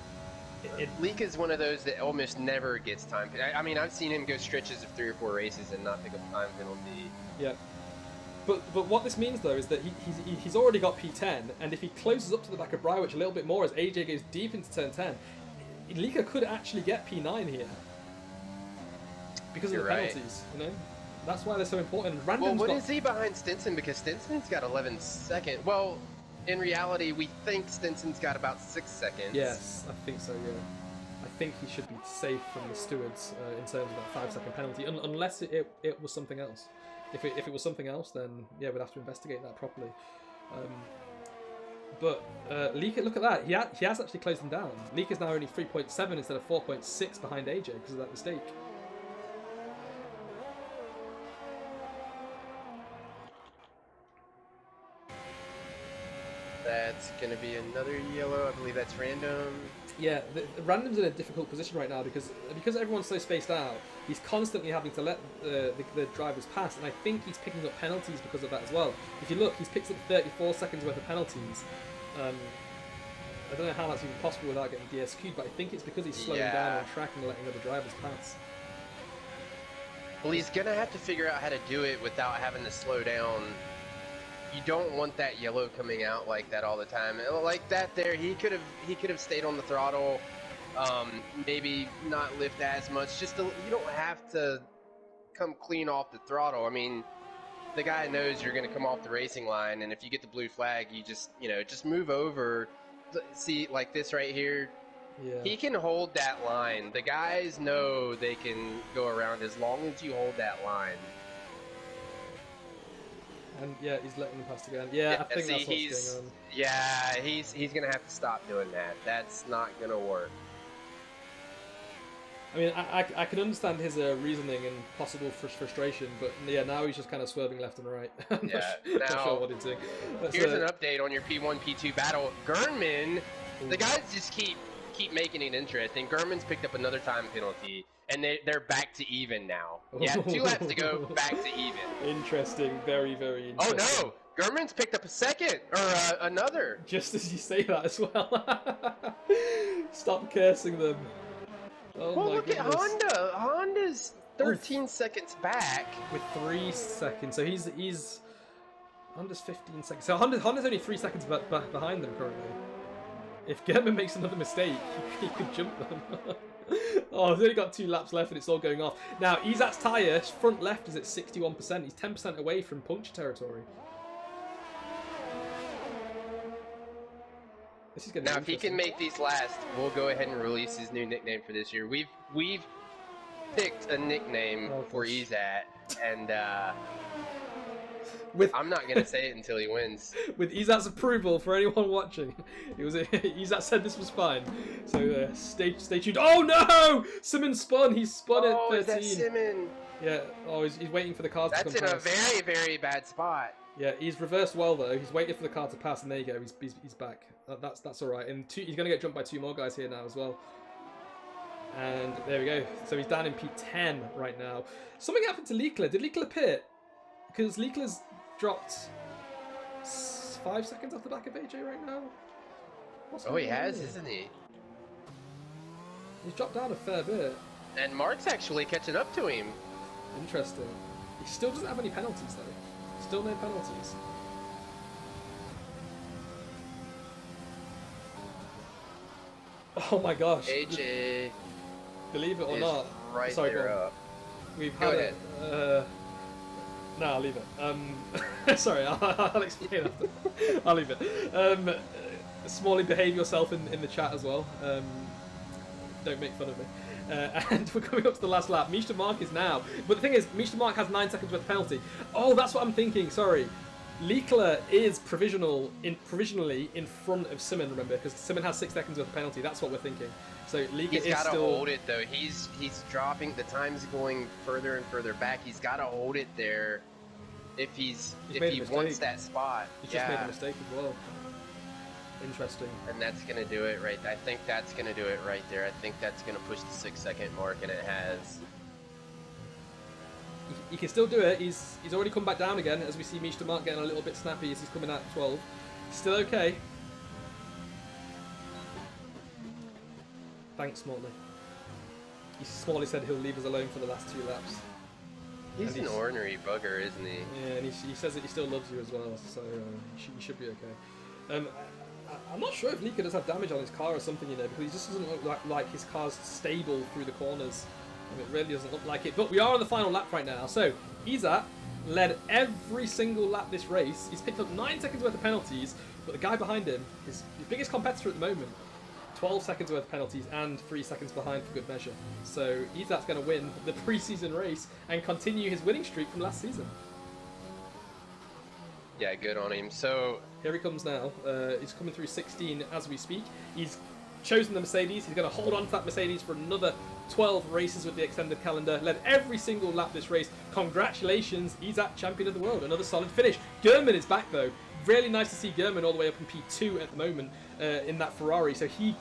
Leak is one of those that almost never gets time. I mean, I've seen him go stretches of 3 or 4 races and not pick up a time penalty. Yeah. But what this means, though, is that he's already got P10, and if he closes up to the back of Brywich a little bit more as AJ goes deep into turn 10, Leaker could actually get P9 here. Because of the penalties, you know? That's why they're so important. Well, what is he behind Stinson? Because Stinson's got 11 seconds. Well... In reality, we think Stinson's got about 6 seconds. Yes, I think so, yeah. I think he should be safe from the stewards in terms of that 5-second penalty, unless it was something else. If it was something else, then yeah, we'd have to investigate that properly. But Leaker, look at that. He has actually closed him down. Leaker's now only 3.7 instead of 4.6 behind AJ because of that mistake. That's going to be another yellow. I believe that's random. Yeah, the random's in a difficult position right now because everyone's so spaced out. He's constantly having to let the drivers pass, and I think he's picking up penalties because of that as well. If you look, he's picked up 34 seconds worth of penalties. I don't know how that's even possible without getting DSQ'd, but I think it's because he's slowing down on track and letting other drivers pass. Well, he's going to have to figure out how to do it without having to slow down. You don't want that yellow coming out like that all the time. Like that there, he could have stayed on the throttle, maybe not lift as much. You don't have to come clean off the throttle. I mean, the guy knows you're going to come off the racing line, and if you get the blue flag, you just move over. See, like this right here. Yeah. He can hold that line. The guys know they can go around as long as you hold that line. And yeah, he's letting them pass again. Yeah, I think that's what's going on. Yeah, he's going to have to stop doing that. That's not going to work. I mean, I can understand his reasoning and possible frustration, but yeah, now he's just kind of swerving left and right. Not sure what he's doing. Here's an update on your P1, P2 battle. Gernman, the guys just keep making it interesting. Gernman's picked up another time penalty, and they're back to even now. Yeah, 2 laps to go, back to even. Interesting, very, very interesting. Oh no, Gernman's picked up a second, or another. Just as you say that as well. Stop cursing them. Oh, well, look at Honda. 13 seconds back. With 3 seconds. So he's Honda's 15 seconds. So Honda's only 3 seconds behind them currently. If German makes another mistake, he could jump them. Oh, he's only got 2 laps left and it's all going off. Now, Izat's tyre, front left is at 61%. He's 10% away from puncture territory. This is now, if he can make these last, we'll go ahead and release his new nickname for this year. We've picked a nickname for Izat, and I'm not gonna say it until he wins. With Izat's approval, for anyone watching, Izat said this was fine. So stay tuned. Oh no! Simon spun. He spun at 13. Oh, is that Simon? Yeah. Oh, he's waiting for the car to come past. That's in a very, very bad spot. Yeah, he's reversed well though. He's waiting for the car to pass, and there you go. He's back. That's all right. And he's gonna get jumped by 2 more guys here now as well. And there we go. So he's down in P10 right now. Something happened to Liekler. Did Liekler pit? Because Liekler's dropped 5 seconds off the back of AJ right now. Oh, he has, isn't he? He's dropped down a fair bit. And Mark's actually catching up to him. Interesting. He still doesn't have any penalties though. Still no penalties. Oh my gosh. AJ. Believe it or not. Right Sorry, there up. We've had it. No, I'll leave it. Sorry, I'll explain after. I'll leave it. Smalley, behave yourself in the chat as well. Don't make fun of me. And we're coming up to the last lap. Misha Mark is now. But the thing is, Misha Mark has 9 seconds worth of penalty. Oh, that's what I'm thinking. Sorry. Liekler is provisionally in front of Simon, remember, because Simon has 6 seconds worth of penalty. That's what we're thinking. So Liekler is still... He's got to hold it, though. He's dropping. The time's going further and further back. He's got to hold it there if he wants that spot. He's just made a mistake as well. Interesting. And that's going to do it right. I think that's going to do it right there. I think that's going to push the 6-second mark, and it has. He can still do it. He's already come back down again, as we see Misha Mark getting a little bit snappy as he's coming out at 12. Still okay. Thanks, Smalley. Smalley said he'll leave us alone for the last 2 laps. He's an ornery bugger, isn't he? Yeah, and he says that he still loves you as well, so he should be okay. I'm not sure if Liekler does have damage on his car or something, because he just doesn't look like his car's stable through the corners. It really doesn't look like it. But we are on the final lap right now. So, Izat led every single lap this race. He's picked up 9 seconds worth of penalties, but the guy behind him, his biggest competitor at the moment, 12 seconds worth of penalties and 3 seconds behind for good measure. So, Izat's going to win the pre-season race and continue his winning streak from last season. Yeah, good on him. So here he comes now. He's coming through 16 as we speak. He's chosen the Mercedes. He's going to hold on to that Mercedes for another 12 races with the extended calendar. Led every single lap this race. Congratulations, Izat, champion of the world. Another solid finish. German is back though. Really nice to see German all the way up in P2 at the moment in that Ferrari. So he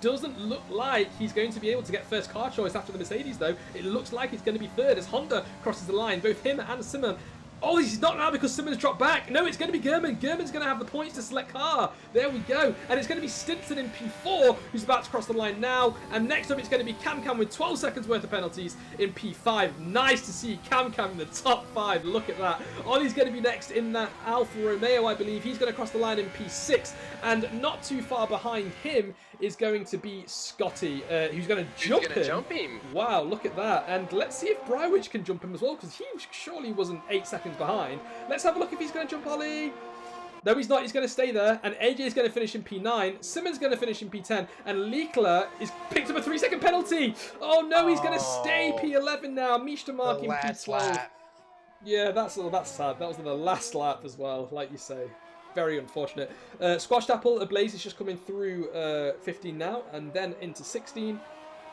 doesn't look like he's going to be able to get first car choice after the Mercedes though. It looks like it's going to be third as Honda crosses the line. Both him and Simon. Oh, he's not now because Simon's dropped back. No, it's going to be German. German's going to have the points to select car. There we go. And it's going to be Stinson in P4, who's about to cross the line now. And next up, it's going to be Cam with 12 seconds worth of penalties in P5. Nice to see Cam in the top 5. Look at that. Ollie's going to be next in that Alfa Romeo, I believe. He's going to cross the line in P6. And not too far behind him is going to be Scotty, who's going to jump him. Wow, look at that. And let's see if Brywich can jump him as well, because he surely wasn't 8 seconds behind. Let's have a look if he's going to jump Ollie. No, he's not. He's going to stay there. And AJ is going to finish in P9. Simmons going to finish in P10. And Liekler is picked up a 3-second penalty. Oh, no, he's going to stay P11 now. Misha Mark in P12. Lap. Yeah, that's sad. That was in the last lap as well, like you say. Very unfortunate. Squashed Apple Ablaze is just coming through 15 now. And then into 16.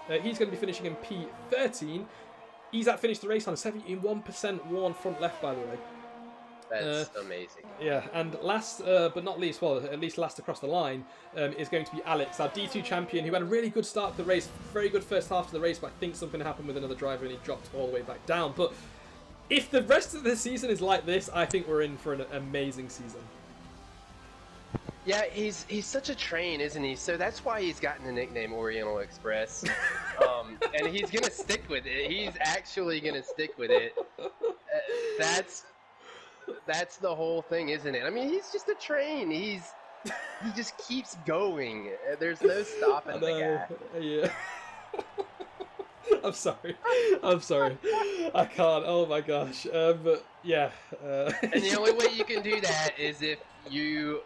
He's going to be finishing in P13. Izat finished the race on a 71% worn front left, by the way. That's amazing. Yeah, and last but not least, well, at least last across the line, is going to be Alex, our D2 champion, who had a really good start to the race, very good first half of the race, but I think something happened with another driver and he dropped all the way back down. But if the rest of the season is like this, I think we're in for an amazing season. Yeah, he's such a train, isn't he? So that's why he's gotten the nickname Oriental Express. And he's gonna stick with it. He's actually gonna stick with it. That's the whole thing, isn't it? I mean, he's just a train. He just keeps going. There's no stopping the guy. Yeah. I'm sorry. I'm sorry. I can't. Oh my gosh. But yeah. And the only way you can do that is if you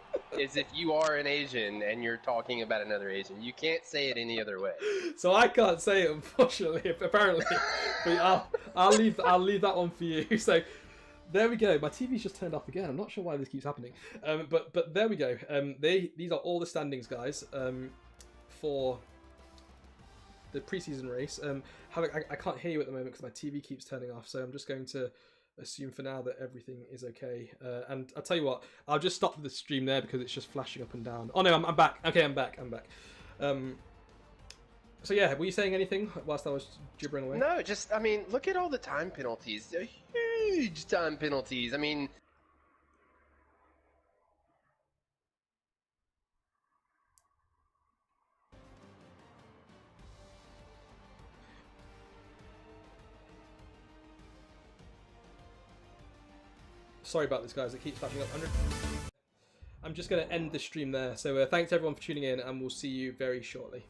are an Asian and you're talking about another Asian. You can't say it any other way. So I can't say it, unfortunately. Apparently, but I'll leave that one for you. So there we go. My TV's just turned off again. I'm not sure why this keeps happening. But there we go. These are all the standings, guys. For the preseason race. I can't hear you at the moment because my TV keeps turning off. So I'm just going to assume for now that everything is okay. And I'll tell you what, I'll just stop the stream there because it's just flashing up and down. Oh no, I'm back. Okay, I'm back. So yeah, were you saying anything whilst I was gibbering away? No, just, I mean, look at all the time penalties. They're huge time penalties. I mean, Sorry about this, guys. It keeps flashing up. I'm just going to end the stream there. So thanks everyone for tuning in, and we'll see you very shortly.